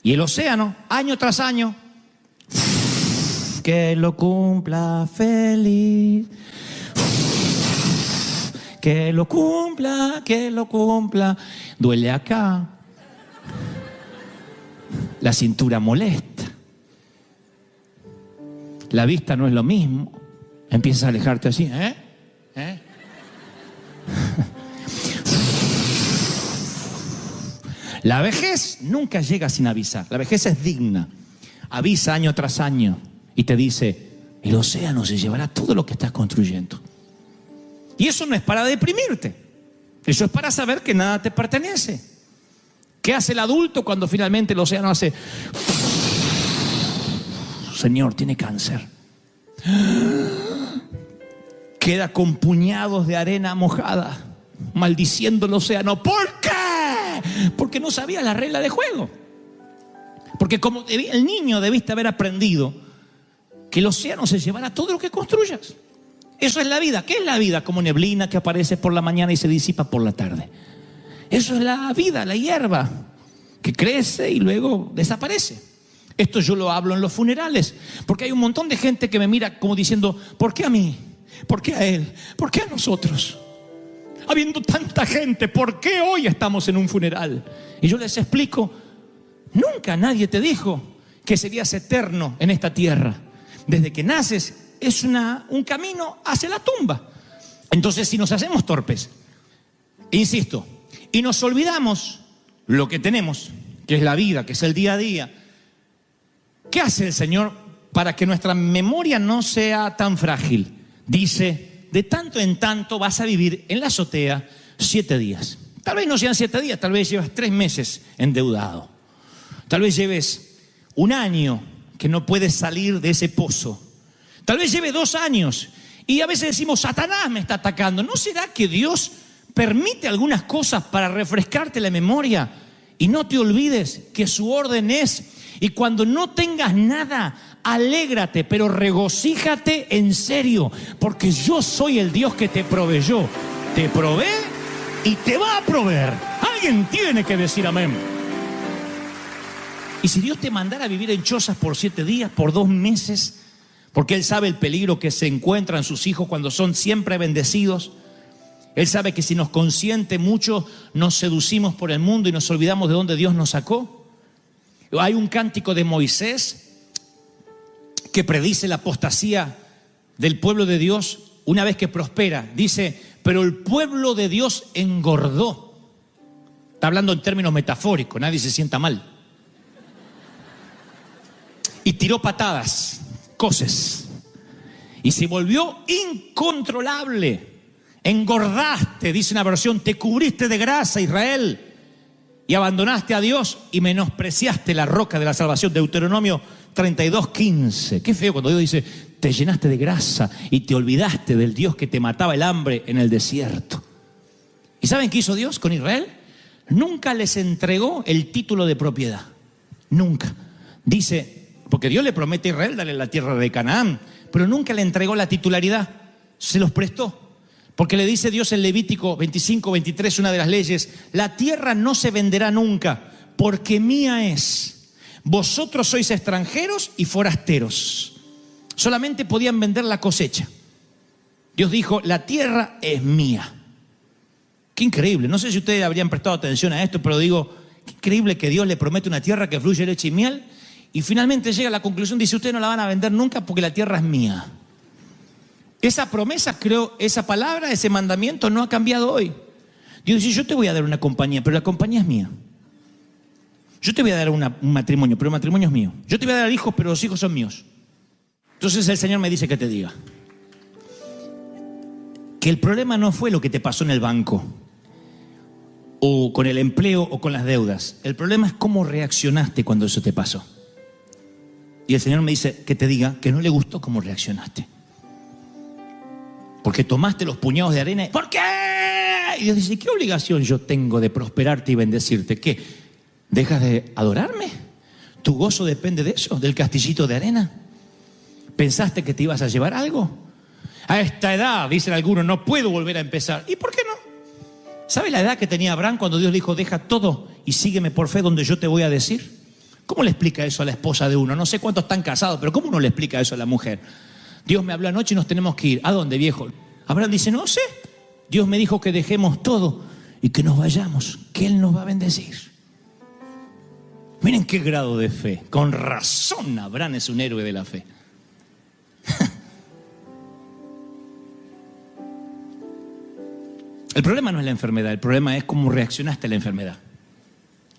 Speaker 1: Y el océano, año tras año, que lo cumpla feliz. Que lo cumpla, que lo cumpla. Duele acá. La cintura molesta. La vista no es lo mismo. Empiezas a alejarte así, La vejez nunca llega sin avisar. La vejez es digna. Avisa año tras año y te dice, el océano se llevará todo lo que estás construyendo. Y eso no es para deprimirte. Eso es para saber que nada te pertenece. ¿Qué hace el adulto cuando finalmente el océano hace? Señor, tiene cáncer. Queda con puñados de arena mojada, maldiciendo el océano. ¿Por qué? Porque no sabía la regla de juego. Porque como el niño debiste haber aprendido que el océano se llevará todo lo que construyas. Eso es la vida. ¿Qué es la vida? Como neblina que aparece por la mañana y se disipa por la tarde. Eso es la vida, la hierba que crece y luego desaparece. Esto yo lo hablo en los funerales, porque hay un montón de gente que me mira como diciendo, ¿por qué a mí? ¿Por qué a él? ¿Por qué a nosotros? Habiendo tanta gente, ¿por qué hoy estamos en un funeral? Y yo les explico, nunca nadie te dijo que serías eterno en esta tierra. Desde que naces es un camino hacia la tumba. Entonces, si nos hacemos torpes, insisto, y nos olvidamos lo que tenemos, que es la vida, que es el día a día, ¿qué hace el Señor para que nuestra memoria no sea tan frágil? dice, de tanto en tanto vas a vivir en la azotea 7 días. Tal vez no sean 7 días, tal vez llevas 3 meses endeudado. Tal vez lleves 1 año que no puedes salir de ese pozo. Tal vez lleve 2 años. Y a veces decimos, Satanás me está atacando. ¿No será que Dios permite algunas cosas para refrescarte la memoria? Y no te olvides que su orden es, y cuando no tengas nada, alégrate, pero regocíjate en serio, porque yo soy el Dios que te proveyó. Te provee y te va a proveer. Alguien tiene que decir amén. Y si Dios te mandara a vivir en chozas por 7 días, por 2 meses, porque Él sabe el peligro que se encuentran sus hijos cuando son siempre bendecidos. Él sabe que si nos consiente mucho, nos seducimos por el mundo y nos olvidamos de dónde Dios nos sacó. Hay un cántico de Moisés que predice la apostasía del pueblo de Dios una vez que prospera. Dice, pero el pueblo de Dios engordó. Está hablando en términos metafóricos, nadie se sienta mal. Y tiró patadas, coces, y se volvió incontrolable. Engordaste, dice una versión, te cubriste de grasa, Israel, y abandonaste a Dios y menospreciaste la roca de la salvación. Deuteronomio 32:15. Qué feo cuando Dios dice, te llenaste de grasa y te olvidaste del Dios que te mataba el hambre en el desierto. ¿Y saben qué hizo Dios con Israel? Nunca les entregó el título de propiedad. Nunca. Dice, porque Dios le promete a Israel darle la tierra de Canaán, pero nunca le entregó la titularidad. Se los prestó. Porque le dice Dios en Levítico 25:23, una de las leyes, la tierra no se venderá nunca, porque mía es. Vosotros sois extranjeros y forasteros. Solamente podían vender la cosecha. Dios dijo, la tierra es mía. Qué increíble. No sé si ustedes habrían prestado atención a esto, pero digo, qué increíble que Dios le promete una tierra que fluye leche y miel, y finalmente llega a la conclusión, dice, ustedes no la van a vender nunca porque la tierra es mía. Esa promesa, creo, esa palabra, ese mandamiento no ha cambiado hoy. Dios dice, yo te voy a dar una compañía, pero la compañía es mía. Yo te voy a dar un matrimonio, pero el matrimonio es mío. Yo te voy a dar hijos, pero los hijos son míos. Entonces el Señor me dice que te diga que el problema no fue lo que te pasó en el banco, o con el empleo, o con las deudas. El problema es cómo reaccionaste cuando eso te pasó. Y el Señor me dice que te diga que no le gustó cómo reaccionaste. Porque tomaste los puñados de arena. ¿Por qué? Y Dios dice, ¿qué obligación yo tengo de prosperarte y bendecirte? ¿Qué? ¿Dejas de adorarme? ¿Tu gozo depende de eso? ¿Del castillito de arena? ¿Pensaste que te ibas a llevar algo? A esta edad, dicen algunos, no puedo volver a empezar. ¿Y por qué no? ¿Sabe la edad que tenía Abraham cuando Dios le dijo, deja todo y sígueme por fe donde yo te voy a decir? ¿Cómo le explica eso a la esposa de uno? No sé cuántos están casados, pero ¿cómo uno le explica eso a la mujer? Dios me habló anoche y nos tenemos que ir. ¿A dónde, viejo? Abraham dice, no sé. Dios me dijo que dejemos todo y que nos vayamos, que Él nos va a bendecir. Miren qué grado de fe. Con razón Abraham es un héroe de la fe. El problema no es la enfermedad, el problema es cómo reaccionaste a la enfermedad.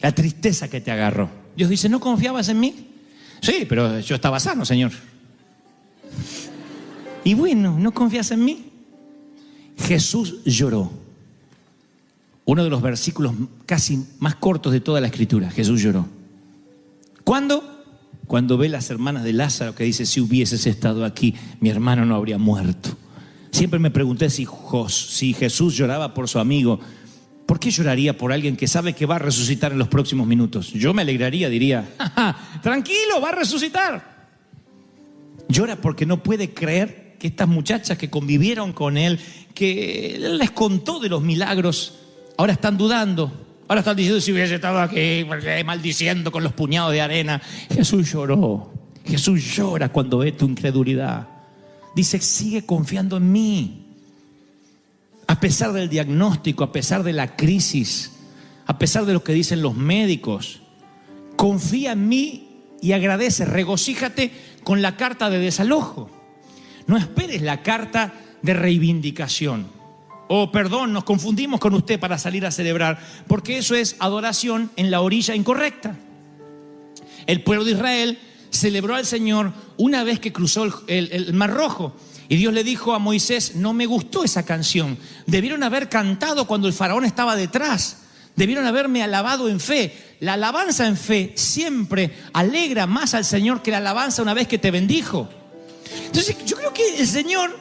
Speaker 1: La tristeza que te agarró. Dios dice, ¿no confiabas en mí? Sí, pero yo estaba sano, Señor. Y bueno, ¿no confías en mí? Jesús lloró. Uno de los versículos casi más cortos de toda la Escritura. Jesús lloró. ¿Cuándo? Cuando ve las hermanas de Lázaro que dice, si hubieses estado aquí, mi hermano no habría muerto. Siempre me pregunté si Jesús lloraba por su amigo, ¿por qué lloraría por alguien que sabe que va a resucitar en los próximos minutos? Yo me alegraría, diría, tranquilo, va a resucitar. Llora porque no puede creer que estas muchachas que convivieron con él, que él les contó de los milagros, ahora están dudando. Ahora están diciendo, si hubiese estado aquí, maldiciendo con los puñados de arena. Jesús lloró. Jesús llora cuando ve tu incredulidad. Dice, sigue confiando en mí. A pesar del diagnóstico, a pesar de la crisis, a pesar de lo que dicen los médicos, confía en mí y agradece, regocíjate con la carta de desalojo. No esperes la carta de reivindicación. Perdón, nos confundimos con usted para salir a celebrar, porque eso es adoración en la orilla incorrecta. El pueblo de Israel celebró al Señor una vez que cruzó el Mar Rojo. Y Dios le dijo a Moisés: no me gustó esa canción. Debieron haber cantado cuando el faraón estaba detrás. Debieron haberme alabado en fe. La alabanza en fe siempre alegra más al Señor que la alabanza una vez que te bendijo. Entonces yo creo que el Señor,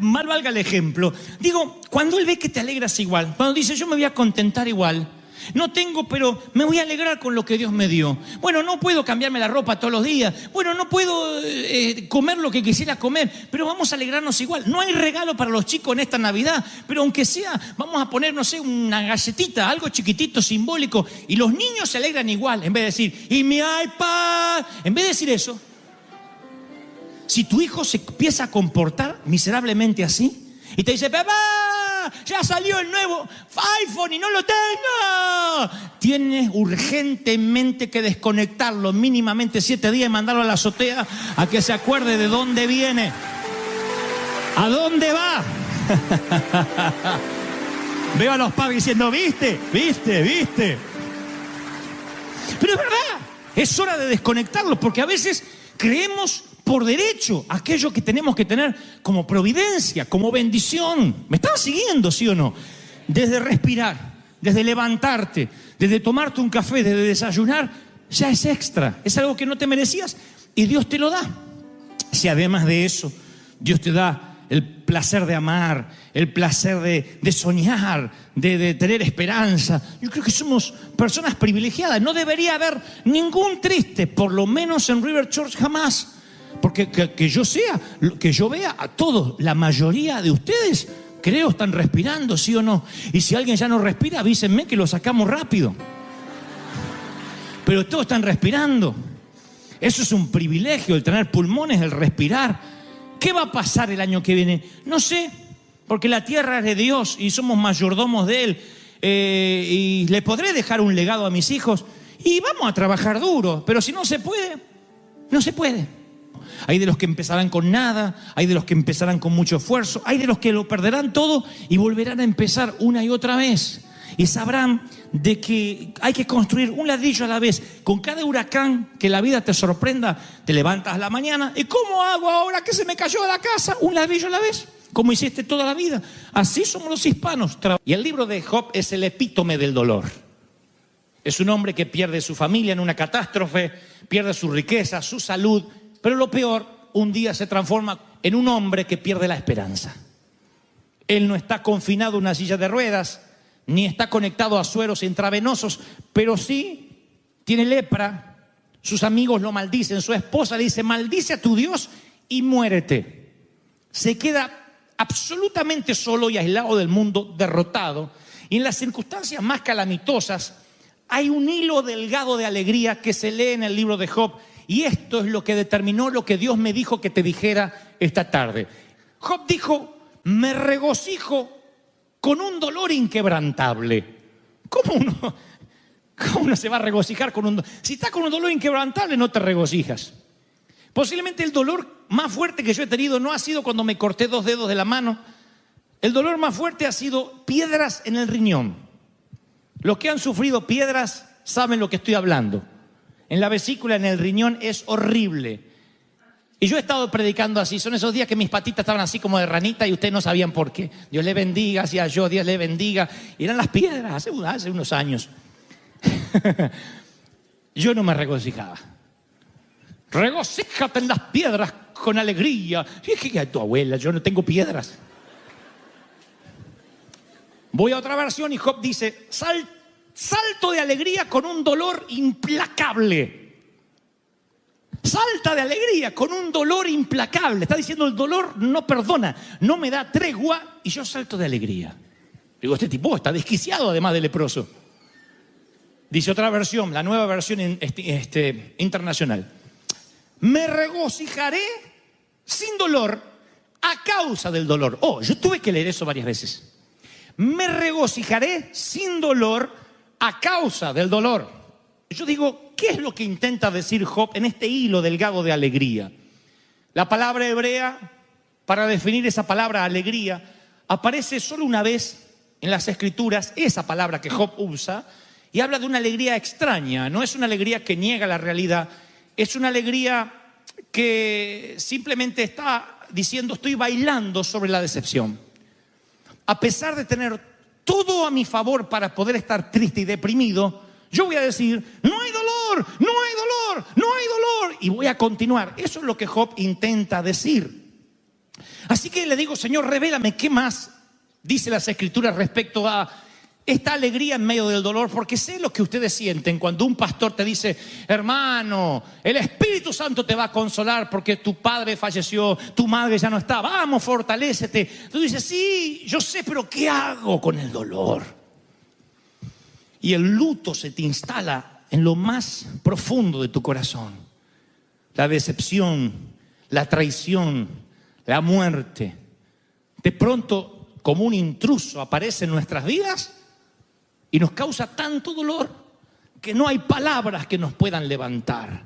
Speaker 1: mal valga el ejemplo, digo, cuando Él ve que te alegras igual, cuando dice yo me voy a contentar igual, no tengo, pero me voy a alegrar con lo que Dios me dio. Bueno, no puedo cambiarme la ropa todos los días. Bueno, no puedo comer lo que quisiera comer, pero vamos a alegrarnos igual. No hay regalo para los chicos en esta Navidad, pero aunque sea, vamos a poner, no sé, una galletita, algo chiquitito, simbólico, y los niños se alegran igual. En vez de decir, y mi iPad, en vez de decir eso, si tu hijo se empieza a comportar miserablemente así y te dice, papá, ya salió el nuevo iPhone y no lo tengo, tienes urgentemente que desconectarlo mínimamente 7 días y mandarlo a la azotea a que se acuerde de dónde viene, a dónde va. Veo a los padres diciendo, viste. Pero es verdad, es hora de desconectarlos, porque a veces creemos por derecho aquello que tenemos que tener como providencia, como bendición. ¿Me estás siguiendo, sí o no? Desde respirar, desde levantarte, desde tomarte un café, desde desayunar, ya es extra. Es algo que no te merecías y Dios te lo da. Si además de eso, Dios te da el placer de amar, el placer de soñar, de tener esperanza. Yo creo que somos personas privilegiadas. No debería haber ningún triste, por lo menos en River Church jamás. Porque que yo vea a todos, la mayoría de ustedes, creo, están respirando, ¿sí o no? Y si alguien ya no respira, avísenme que lo sacamos rápido. Pero todos están respirando. Eso es un privilegio, el tener pulmones, el respirar. ¿Qué va a pasar el año que viene? No sé, porque la tierra es de Dios y somos mayordomos de Él. Y le podré dejar un legado a mis hijos y vamos a trabajar duro. Pero si no se puede, no se puede. Hay de los que empezarán con nada, hay de los que empezarán con mucho esfuerzo, hay de los que lo perderán todo y volverán a empezar una y otra vez. Y sabrán de que hay que construir un ladrillo a la vez. Con cada huracán que la vida te sorprenda, te levantas a la mañana. ¿Y cómo hago ahora que se me cayó la casa? Un ladrillo a la vez, como hiciste toda la vida. Así somos los hispanos. Y el libro de Job es el epítome del dolor. Es un hombre que pierde su familia en una catástrofe, pierde su riqueza, su salud. Pero lo peor, un día se transforma en un hombre que pierde la esperanza. Él no está confinado en una silla de ruedas, ni está conectado a sueros intravenosos, pero sí tiene lepra. Sus amigos lo maldicen, su esposa le dice, maldice a tu Dios y muérete. Se queda absolutamente solo y aislado del mundo, derrotado. Y en las circunstancias más calamitosas hay un hilo delgado de alegría que se lee en el libro de Job. Y esto es lo que determinó lo que Dios me dijo que te dijera esta tarde. Job dijo, me regocijo con un dolor inquebrantable. ¿Cómo uno se va a regocijar con un dolor? Si estás con un dolor inquebrantable, no te regocijas. Posiblemente el dolor más fuerte que yo he tenido no ha sido cuando me corté 2 dedos de la mano. El dolor más fuerte ha sido piedras en el riñón. Los que han sufrido piedras saben lo que estoy hablando. En la vesícula, en el riñón, es horrible. Y yo he estado predicando así. Son esos días que mis patitas estaban así como de ranita y ustedes no sabían por qué. Dios le bendiga, hacía yo, Dios le bendiga. Y eran las piedras hace unos años. Yo no me regocijaba. Regocíjate en las piedras con alegría. Y es que tu abuela, yo no tengo piedras. Voy a otra versión y Job dice, salto de alegría con un dolor implacable. Salta de alegría con un dolor implacable. Está diciendo el dolor no perdona, no me da tregua y yo salto de alegría. Digo, este tipo está desquiciado además de leproso. Dice otra versión, la nueva versión internacional. Me regocijaré sin dolor a causa del dolor. Oh, yo tuve que leer eso varias veces. Me regocijaré sin dolor a causa del dolor. Yo digo, ¿qué es lo que intenta decir Job en este hilo delgado de alegría? La palabra hebrea, para definir esa palabra alegría, aparece solo una vez en las Escrituras, esa palabra que Job usa, y habla de una alegría extraña. No es una alegría que niega la realidad, es una alegría que simplemente está diciendo, estoy bailando sobre la decepción. A pesar de tener todo a mi favor para poder estar triste y deprimido, yo voy a decir, no hay dolor, no hay dolor, no hay dolor. Y voy a continuar. Eso es lo que Job intenta decir. Así que le digo, Señor, revélame qué más dice las Escrituras respecto a esta alegría en medio del dolor, porque sé lo que ustedes sienten cuando un pastor te dice, hermano, el Espíritu Santo te va a consolar porque tu padre falleció, tu madre ya no está, vamos, fortalécete. Tú dices, sí, yo sé, pero ¿qué hago con el dolor? Y el luto se te instala en lo más profundo de tu corazón. La decepción, la traición, la muerte. De pronto, como un intruso, aparece en nuestras vidas y nos causa tanto dolor que no hay palabras que nos puedan levantar.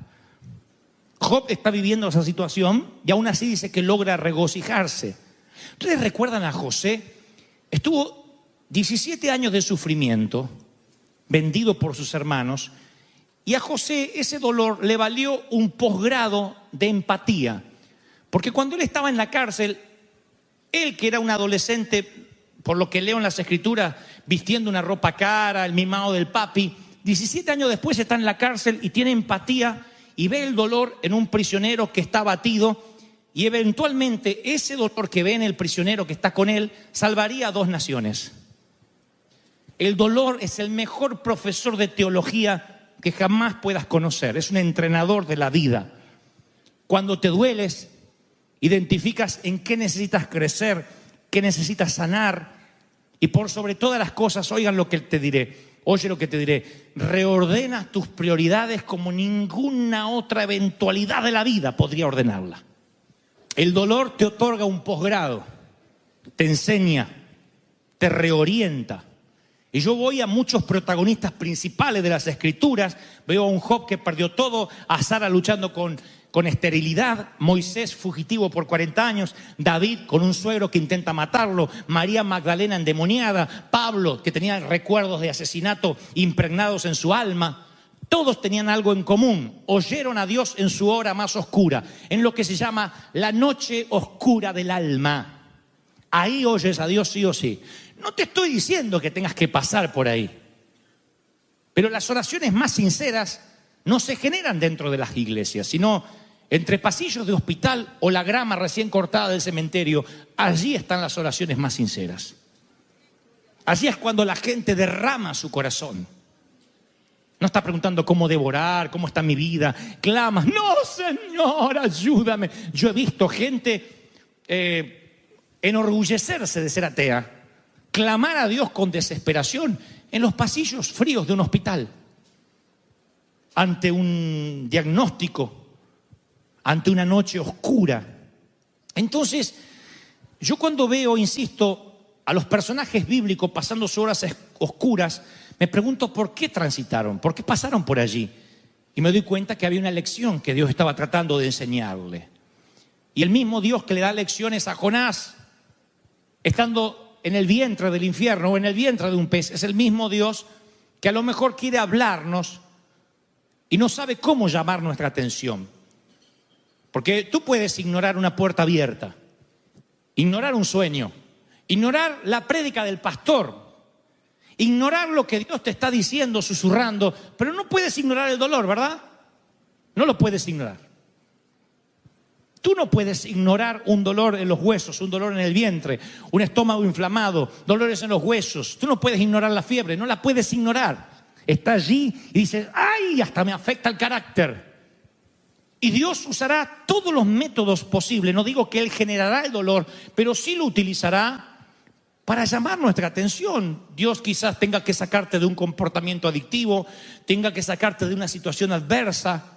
Speaker 1: Job está viviendo esa situación y aún así dice que logra regocijarse. ¿Ustedes recuerdan a José? Estuvo 17 años de sufrimiento, vendido por sus hermanos, y a José ese dolor le valió un posgrado de empatía. Porque cuando él estaba en la cárcel, él que era un adolescente, por lo que leo en las Escrituras, vistiendo una ropa cara, el mimado del papi, 17 años después está en la cárcel y tiene empatía y ve el dolor en un prisionero que está abatido, y eventualmente ese dolor que ve en el prisionero que está con él salvaría a 2 naciones. El dolor es el mejor profesor de teología que jamás puedas conocer. Es un entrenador de la vida. Cuando te dueles, identificas en qué necesitas crecer, qué necesitas sanar. Y por sobre todas las cosas, oigan lo que te diré. Oye lo que te diré. Reordenas tus prioridades como ninguna otra eventualidad de la vida podría ordenarla. El dolor te otorga un posgrado, te enseña, te reorienta. Y yo voy a muchos protagonistas principales de las Escrituras. Veo a un Job que perdió todo, a Sara luchando con esterilidad, Moisés fugitivo por 40 años, David con un suegro que intenta matarlo, María Magdalena endemoniada, Pablo que tenía recuerdos de asesinato impregnados en su alma. Todos tenían algo en común: oyeron a Dios en su hora más oscura, en lo que se llama la noche oscura del alma. Ahí oyes a Dios sí o sí. No te estoy diciendo que tengas que pasar por ahí, pero las oraciones más sinceras no se generan dentro de las iglesias, sino entre pasillos de hospital o la grama recién cortada del cementerio. Allí están las oraciones más sinceras. Allí es cuando la gente derrama su corazón. No está preguntando cómo devorar, cómo está mi vida. Clamas, no, Señor, ayúdame. Yo he visto gente enorgullecerse de ser atea, clamar a Dios con desesperación en los pasillos fríos de un hospital, ante un diagnóstico, ante una noche oscura. Entonces, yo cuando veo, insisto, a los personajes bíblicos pasando sus horas oscuras, me pregunto por qué transitaron, por qué pasaron por allí. Y me doy cuenta que había una lección que Dios estaba tratando de enseñarle. Y el mismo Dios que le da lecciones a Jonás, estando en el vientre del infierno o en el vientre de un pez, es el mismo Dios que a lo mejor quiere hablarnos y no sabe cómo llamar nuestra atención. Porque tú puedes ignorar una puerta abierta, ignorar un sueño, ignorar la prédica del pastor, ignorar lo que Dios te está diciendo, susurrando, pero no puedes ignorar el dolor, ¿verdad? No lo puedes ignorar. Tú no puedes ignorar un dolor en los huesos, un dolor en el vientre, un estómago inflamado, dolores en los huesos. Tú no puedes ignorar la fiebre, no la puedes ignorar. Está allí y dices, ¡ay! Hasta me afecta el carácter. Y Dios usará todos los métodos posibles. No digo que Él generará el dolor, pero sí lo utilizará para llamar nuestra atención. Dios quizás tenga que sacarte de un comportamiento adictivo, tenga que sacarte de una situación adversa.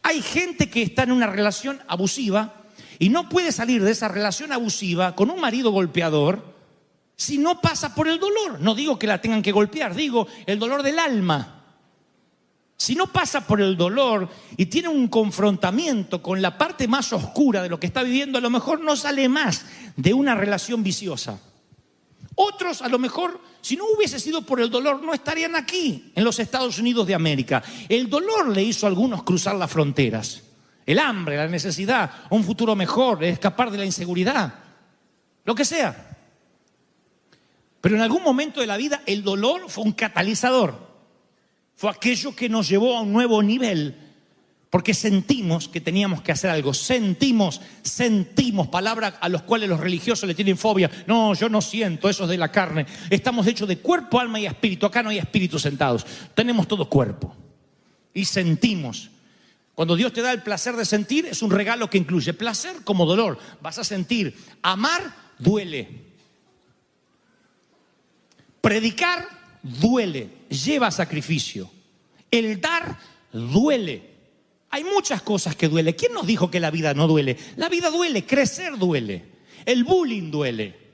Speaker 1: Hay gente que está en una relación abusiva y no puede salir de esa relación abusiva con un marido golpeador si no pasa por el dolor. No digo que la tengan que golpear, digo el dolor del alma. Si no pasa por el dolor y tiene un confrontamiento con la parte más oscura de lo que está viviendo, a lo mejor no sale más de una relación viciosa. Otros, a lo mejor, si no hubiese sido por el dolor, no estarían aquí, en los Estados Unidos de América. El dolor le hizo a algunos cruzar las fronteras. el hambre, la necesidad, un futuro mejor, escapar de la inseguridad, lo que sea. Pero en algún momento de la vida el dolor fue un catalizador, fue aquello que nos llevó a un nuevo nivel, porque sentimos que teníamos que hacer algo, sentimos, palabras a las cuales los religiosos le tienen fobia. No, yo no siento, eso es de la carne. Estamos hechos de cuerpo, alma y espíritu. Acá no hay espíritus sentados, tenemos todo cuerpo y sentimos. Cuando Dios te da el placer de sentir, es un regalo que incluye placer como dolor. Vas a sentir, amar duele. Predicar duele, lleva sacrificio. El dar duele. Hay muchas cosas que duelen. ¿Quién nos dijo que la vida no duele? La vida duele, crecer duele, el bullying duele.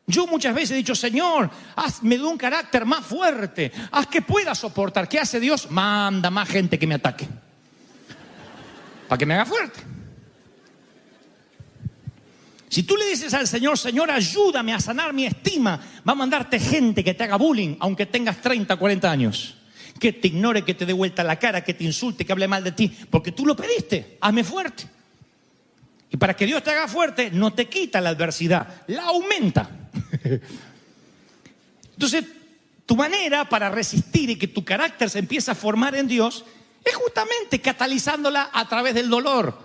Speaker 1: Yo muchas veces he dicho, Señor, hazme de un carácter más fuerte, haz que pueda soportar. ¿Qué hace Dios? Manda más gente que me ataque, para que me haga fuerte. Si tú le dices al Señor, Señor, ayúdame a sanar mi estima, va a mandarte gente que te haga bullying, aunque tengas 30, 40 años. Que te ignore, que te dé vuelta la cara, que te insulte, que hable mal de ti, porque tú lo pediste, hazme fuerte. Y para que Dios te haga fuerte, no te quita la adversidad, la aumenta. Entonces, tu manera para resistir y que tu carácter se empiece a formar en Dios es justamente catalizándola a través del dolor.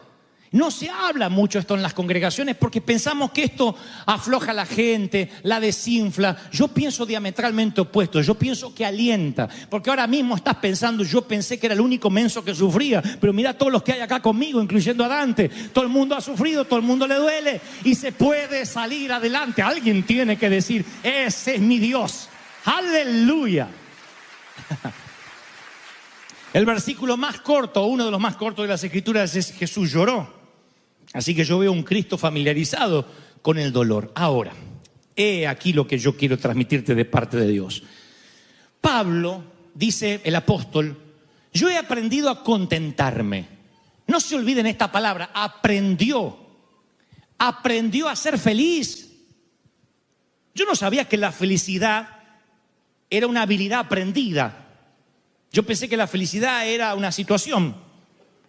Speaker 1: No se habla mucho esto en las congregaciones porque pensamos que esto afloja a la gente, la desinfla. Yo pienso diametralmente opuesto, yo pienso que alienta. Porque ahora mismo estás pensando, yo pensé que era el único menso que sufría, pero mira todos los que hay acá conmigo, incluyendo a Dante. Todo el mundo ha sufrido, todo el mundo le duele y se puede salir adelante. Alguien tiene que decir, ese es mi Dios. ¡Aleluya! El versículo más corto, uno de los más cortos de las Escrituras es Jesús lloró. Así que yo veo un Cristo familiarizado con el dolor. Ahora, he aquí lo que yo quiero transmitirte de parte de Dios. Pablo, dice el apóstol, yo he aprendido a contentarme. No se olviden esta palabra, aprendió a ser feliz. Yo no sabía que la felicidad era una habilidad aprendida. Yo pensé que la felicidad era una situación.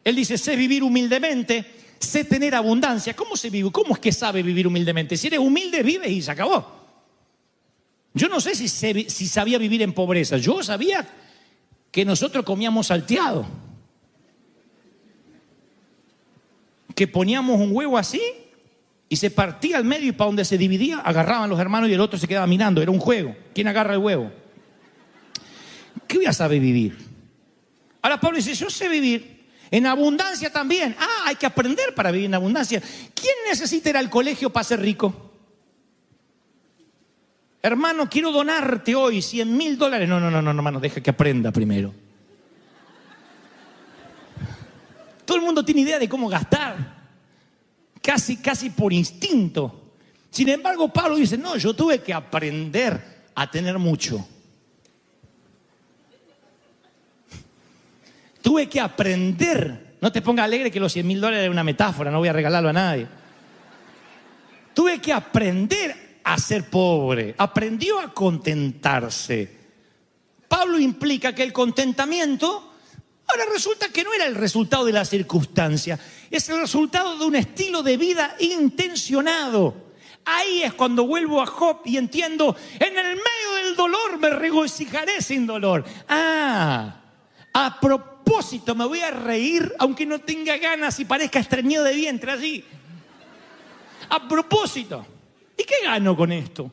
Speaker 1: Él dice, sé vivir humildemente, sé tener abundancia. ¿Cómo se vive? ¿Cómo es que sabe vivir humildemente? Si eres humilde, vives y se acabó. Yo no sé si sabía vivir en pobreza. Yo sabía que nosotros comíamos salteado. Que poníamos un huevo así y se partía al medio y para donde se dividía agarraban los hermanos y el otro se quedaba mirando. Era un juego. ¿Quién agarra el huevo? ¿Qué voy a saber vivir? Ahora Pablo dice, yo sé vivir en abundancia también. Hay que aprender para vivir en abundancia. ¿Quién necesita ir al colegio para ser rico? Hermano, quiero donarte hoy $100,000. No, hermano, deja que aprenda primero. Todo el mundo tiene idea de cómo gastar. Casi por instinto. Sin embargo, Pablo dice, no, yo tuve que aprender a tener mucho. Tuve que aprender. No te pongas alegre que los $100,000 es una metáfora, no voy a regalarlo a nadie. Tuve que aprender a ser pobre. Aprendió a contentarse. Pablo implica que el contentamiento, ahora resulta que no era el resultado de la circunstancia, es el resultado de un estilo de vida intencionado. Ahí es cuando vuelvo a Job y entiendo, en el medio del dolor me regocijaré sin dolor. A propósito, me voy a reír aunque no tenga ganas y parezca estreñido de vientre allí. A propósito. ¿Y qué gano con esto?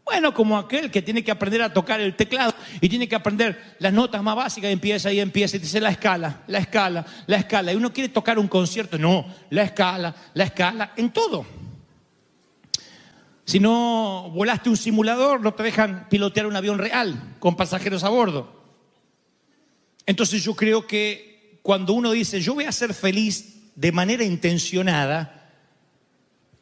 Speaker 1: Bueno, como aquel que tiene que aprender a tocar el teclado y tiene que aprender las notas más básicas y empieza y dice la escala. Y uno quiere tocar un concierto, no, la escala, en todo. Si no volaste un simulador, no te dejan pilotear un avión real con pasajeros a bordo. Entonces yo creo que cuando uno dice yo voy a ser feliz de manera intencionada,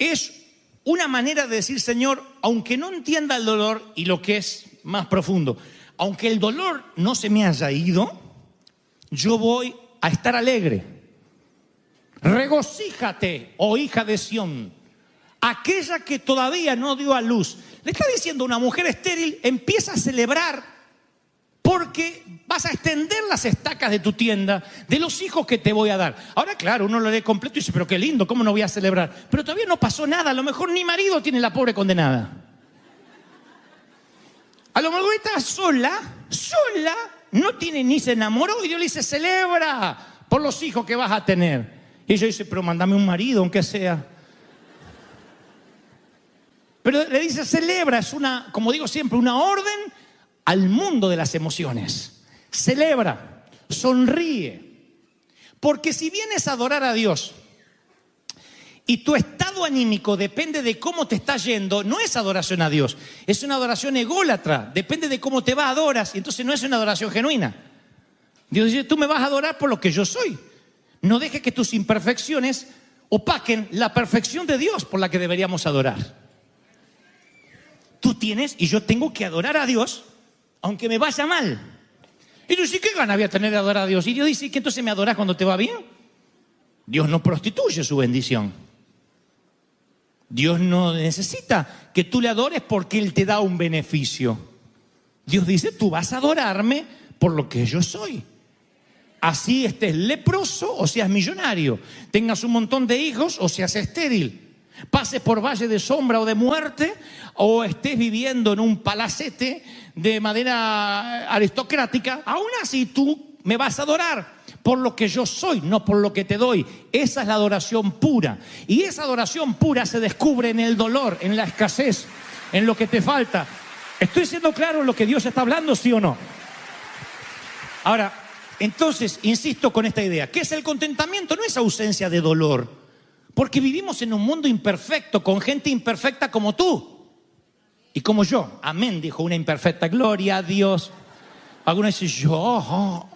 Speaker 1: es una manera de decir, Señor, aunque no entienda el dolor y lo que es más profundo, aunque el dolor no se me haya ido, yo voy a estar alegre. Regocíjate, oh hija de Sión, aquella que todavía no dio a luz. Le está diciendo una mujer estéril, empieza a celebrar porque vas a extender las estacas de tu tienda de los hijos que te voy a dar. Ahora, claro, uno lo lee completo y dice, pero qué lindo, ¿cómo no voy a celebrar? Pero todavía no pasó nada, a lo mejor ni marido tiene la pobre condenada. A lo mejor está sola, no tiene ni se enamoró y Dios le dice, celebra por los hijos que vas a tener. Y ella dice, pero mándame un marido, aunque sea. Pero le dice, celebra, es una, como digo siempre, una orden al mundo de las emociones. Celebra, sonríe. Porque si vienes a adorar a Dios y tu estado anímico depende de cómo te está yendo, no es adoración a Dios, es una adoración ególatra. Depende de cómo te va, adoras, y entonces no es una adoración genuina. Dios dice, tú me vas a adorar por lo que yo soy. No dejes que tus imperfecciones opaquen la perfección de Dios por la que deberíamos adorar. Tú tienes y yo tengo que adorar a Dios aunque me vaya mal. Y yo dice, ¿qué gana voy a tener de adorar a Dios? Y Dios dice, ¿que entonces me adorás cuando te va bien? Dios no prostituye su bendición. Dios no necesita que tú le adores porque Él te da un beneficio. Dios dice, tú vas a adorarme por lo que yo soy. Así estés leproso o seas millonario, tengas un montón de hijos o seas estéril, pases por valle de sombra o de muerte, o estés viviendo en un palacete de madera aristocrática, aún así tú me vas a adorar por lo que yo soy, no por lo que te doy. Esa es la adoración pura. Y esa adoración pura se descubre en el dolor, en la escasez, en lo que te falta. ¿Estoy siendo claro en lo que Dios está hablando, sí o no? Ahora, entonces, insisto con esta idea. ¿Qué es el contentamiento? No es ausencia de dolor. Porque vivimos en un mundo imperfecto, con gente imperfecta como tú y como yo. Amén, dijo una imperfecta. Gloria a Dios. Algunos dicen, yo.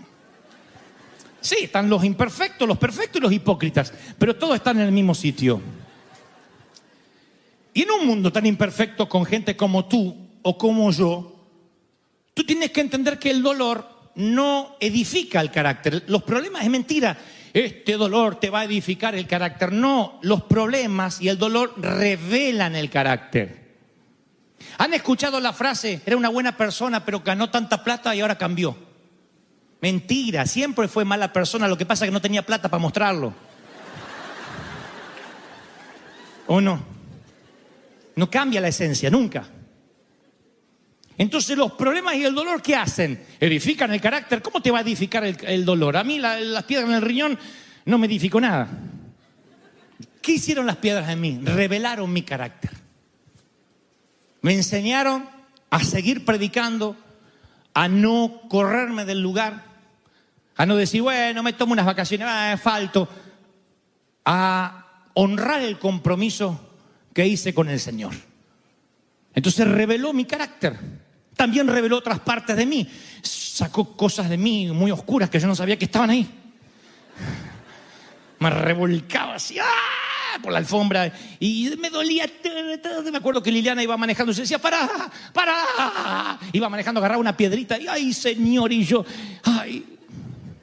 Speaker 1: Sí, están los imperfectos, los perfectos y los hipócritas. Pero todos están en el mismo sitio. Y en un mundo tan imperfecto, con gente como tú o como yo, tú tienes que entender que el dolor no edifica el carácter. Los problemas, es mentira. Este dolor te va a edificar el carácter. No, los problemas y el dolor revelan el carácter. ¿Han escuchado la frase, era una buena persona pero ganó tanta plata y ahora cambió? Mentira, siempre fue mala persona, lo que pasa es que no tenía plata para mostrarlo. ¿O no? No cambia la esencia, nunca. Entonces los problemas y el dolor, ¿qué hacen? Edifican el carácter. ¿Cómo te va a edificar el dolor? A mí las piedras en el riñón no me edificó nada. ¿Qué hicieron las piedras en mí? Revelaron mi carácter. Me enseñaron a seguir predicando, a no correrme del lugar, a no decir, bueno, me tomo unas vacaciones, falto, a honrar el compromiso que hice con el Señor. Entonces reveló mi carácter. También reveló otras partes de mí. Sacó cosas de mí muy oscuras que yo no sabía que estaban ahí. Me revolcaba así por la alfombra y me dolía. Me acuerdo que Liliana iba manejando y se decía, ¡para! Iba manejando, agarraba una piedrita y ¡ay, Señor! Y yo,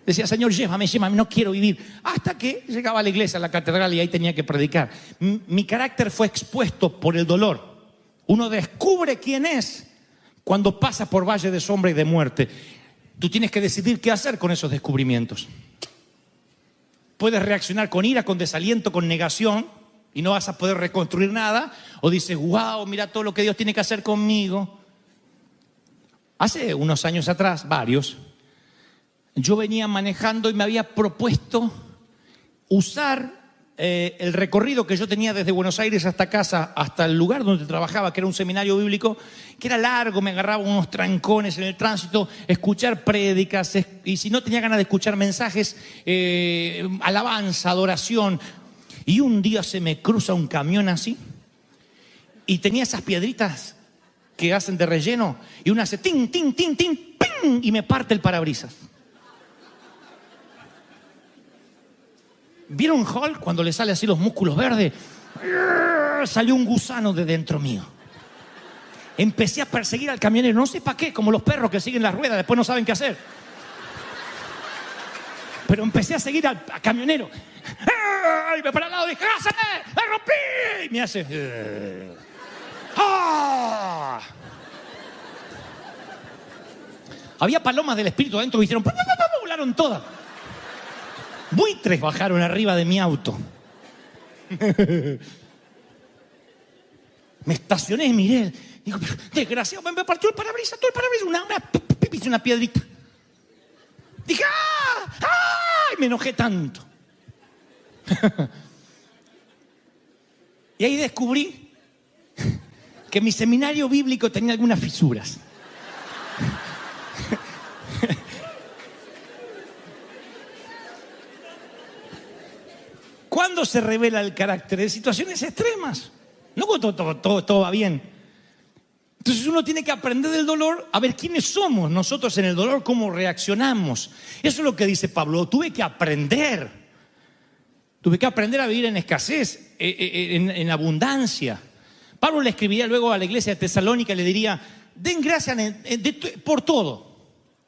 Speaker 1: decía, Señor, llévame, no quiero vivir. Hasta que llegaba a la iglesia, a la catedral, y ahí tenía que predicar. Mi carácter fue expuesto por el dolor. Uno descubre quién es cuando pasa por valle de sombra y de muerte. Tú tienes que decidir qué hacer con esos descubrimientos. Puedes reaccionar con ira, con desaliento, con negación, y no vas a poder reconstruir nada. O dices, wow, mira todo lo que Dios tiene que hacer conmigo. Hace unos años atrás, varios, yo venía manejando y me había propuesto usar el recorrido que yo tenía desde Buenos Aires hasta casa, hasta el lugar donde trabajaba, que era un seminario bíblico, que era largo, me agarraba unos trancones en el tránsito, escuchar prédicas, y si no tenía ganas de escuchar mensajes, alabanza, adoración. Y un día se me cruza un camión así, y tenía esas piedritas que hacen de relleno, y una hace tin, tin, tin, tin, ping, y me parte el parabrisas. ¿Vieron Hulk cuando le sale así los músculos verdes? Salió un gusano de dentro mío. Empecé a perseguir al camionero, no sé para qué, como los perros que siguen las ruedas, después no saben qué hacer. Pero empecé a seguir al camionero. Y me para al lado y dije, ¡me rompí! Y me hace... Había palomas del espíritu adentro que hicieron... volaron todas. Buitres bajaron arriba de mi auto. Me estacioné y miré. Digo, pero desgraciado, me partió el parabrisas, todo el parabrisas, una piedrita. Dije, ¡ah! ¡Ah! Y me enojé tanto. Y ahí descubrí que mi seminario bíblico tenía algunas fisuras. ¿Cuándo se revela el carácter? En situaciones extremas. No cuando todo va bien. Entonces uno tiene que aprender del dolor a ver quiénes somos nosotros en el dolor, cómo reaccionamos. Eso es lo que dice Pablo. Tuve que aprender a vivir en escasez, en abundancia. Pablo le escribiría luego a la iglesia de Tesalónica y le diría, den gracias por todo.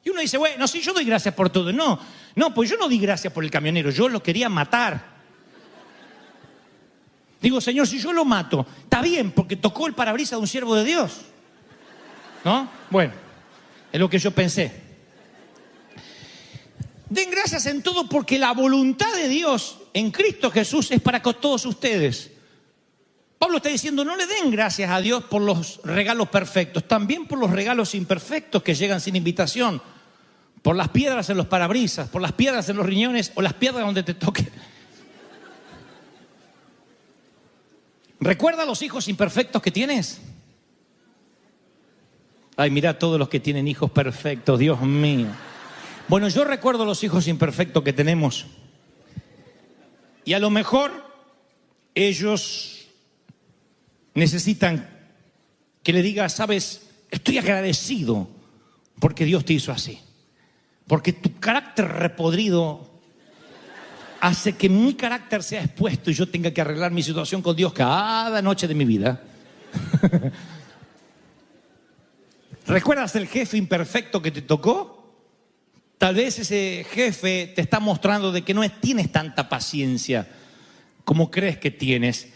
Speaker 1: Y uno dice, bueno, sí, yo doy gracias por todo. No, pues yo no di gracias por el camionero, yo lo quería matar. Digo, Señor, si yo lo mato, está bien, porque tocó el parabrisas de un siervo de Dios. ¿No? Bueno, es lo que yo pensé. Den gracias en todo porque la voluntad de Dios en Cristo Jesús es para con todos ustedes. Pablo está diciendo, no le den gracias a Dios por los regalos perfectos, también por los regalos imperfectos que llegan sin invitación, por las piedras en los parabrisas, por las piedras en los riñones o las piedras donde te toque. ¿Recuerda los hijos imperfectos que tienes? Ay, mira todos los que tienen hijos perfectos, Dios mío. Bueno, yo recuerdo los hijos imperfectos que tenemos. Y a lo mejor ellos necesitan que le digas, sabes, estoy agradecido porque Dios te hizo así. Porque tu carácter repodrido hace que mi carácter sea expuesto y yo tenga que arreglar mi situación con Dios cada noche de mi vida. ¿Recuerdas el jefe imperfecto que te tocó? Tal vez ese jefe te está mostrando de que no tienes tanta paciencia como crees que tienes.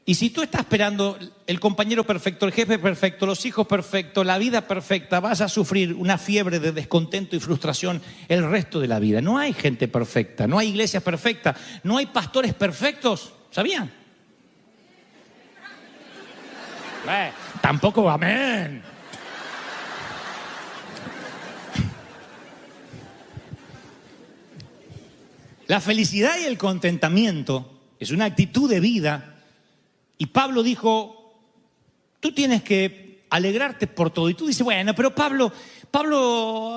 Speaker 1: Y si tú estás esperando el compañero perfecto, el jefe perfecto, los hijos perfectos, la vida perfecta, vas a sufrir una fiebre de descontento y frustración el resto de la vida. No hay gente perfecta, no hay iglesias perfectas, no hay pastores perfectos. ¿Sabían? Tampoco amén. La felicidad y el contentamiento es una actitud de vida. Y Pablo dijo, tú tienes que alegrarte por todo. Y tú dices, bueno, pero Pablo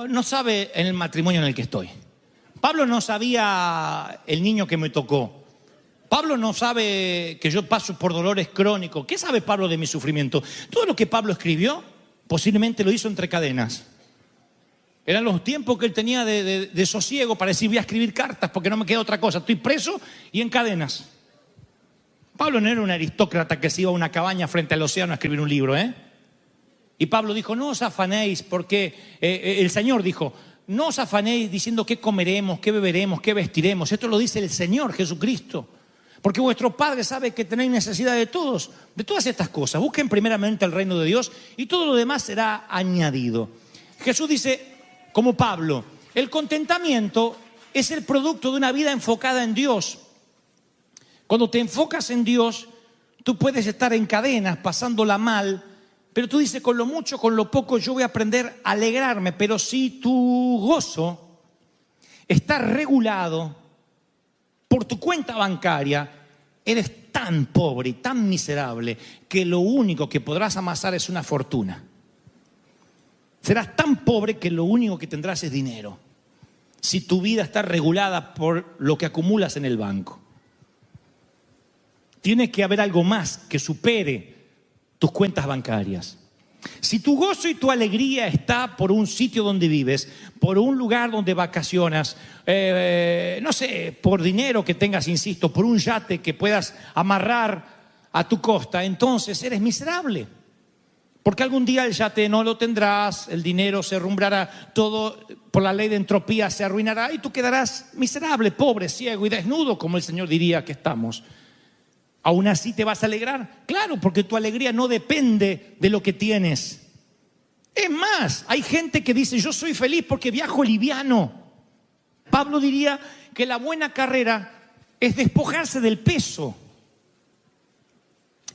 Speaker 1: no sabe en el matrimonio en el que estoy. Pablo no sabía el niño que me tocó. Pablo no sabe que yo paso por dolores crónicos. ¿Qué sabe Pablo de mi sufrimiento? Todo lo que Pablo escribió, posiblemente lo hizo entre cadenas. Eran los tiempos que él tenía de sosiego para decir, voy a escribir cartas porque no me queda otra cosa. Estoy preso y en cadenas. Pablo no era un aristócrata que se iba a una cabaña frente al océano a escribir un libro, ¿eh? Y Pablo dijo, no os afanéis, porque el Señor dijo, no os afanéis diciendo qué comeremos, qué beberemos, qué vestiremos. Esto lo dice el Señor Jesucristo. Porque vuestro Padre sabe que tenéis necesidad de todas estas cosas. Busquen primeramente el reino de Dios y todo lo demás será añadido. Jesús dice, como Pablo, el contentamiento es el producto de una vida enfocada en Dios. Cuando te enfocas en Dios, tú puedes estar en cadenas, pasándola mal, pero tú dices, con lo mucho, con lo poco, yo voy a aprender a alegrarme. Pero si tu gozo está regulado por tu cuenta bancaria, eres tan pobre y tan miserable que lo único que podrás amasar es una fortuna. Serás tan pobre que lo único que tendrás es dinero, si tu vida está regulada por lo que acumulas en el banco. Tiene que haber algo más que supere tus cuentas bancarias. Si tu gozo y tu alegría está por un sitio donde vives, por un lugar donde vacacionas, no sé, por dinero que tengas, insisto, por un yate que puedas amarrar a tu costa, entonces eres miserable. Porque algún día el yate no lo tendrás, el dinero se herrumbrará, todo por la ley de entropía se arruinará y tú quedarás miserable, pobre, ciego y desnudo, como el Señor diría que estamos. ¿Aún así te vas a alegrar? Claro, porque tu alegría no depende de lo que tienes. Es más, hay gente que dice, yo soy feliz porque viajo liviano. Pablo diría que la buena carrera es despojarse del peso.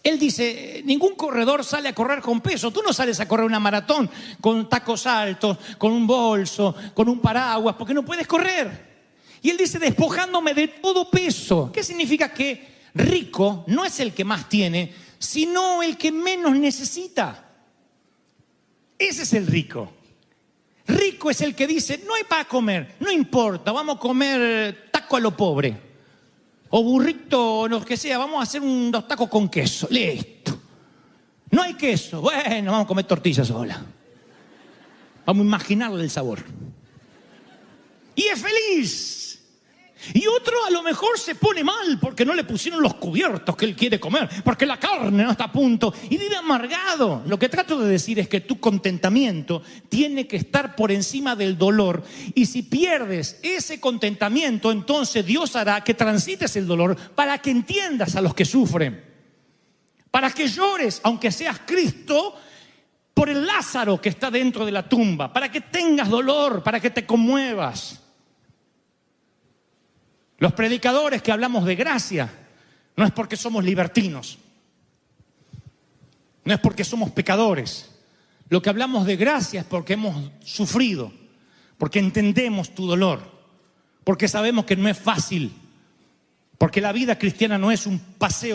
Speaker 1: Él dice, ningún corredor sale a correr con peso. Tú no sales a correr una maratón con tacos altos, con un bolso, con un paraguas, porque no puedes correr. Y él dice, despojándome de todo peso. ¿Qué significa? Que rico no es el que más tiene, sino el que menos necesita. Ese es el rico. Rico es el que dice, no hay para comer, no importa, vamos a comer taco a lo pobre. O burrito, o lo que sea, vamos a hacer unos tacos con queso, listo. No hay queso, bueno, vamos a comer tortillas sola. Vamos a imaginarle el sabor. Y es feliz. Y otro a lo mejor se pone mal porque no le pusieron los cubiertos que él quiere comer, porque la carne no está a punto, y vive amargado. Lo que trato de decir es que tu contentamiento tiene que estar por encima del dolor, y si pierdes ese contentamiento, entonces Dios hará que transites el dolor para que entiendas a los que sufren, para que llores, aunque seas Cristo, por el Lázaro que está dentro de la tumba, para que tengas dolor, para que te conmuevas. Los predicadores que hablamos de gracia, no es porque somos libertinos, no es porque somos pecadores. Lo que hablamos de gracia es porque hemos sufrido, porque entendemos tu dolor, porque sabemos que no es fácil, porque la vida cristiana no es un paseo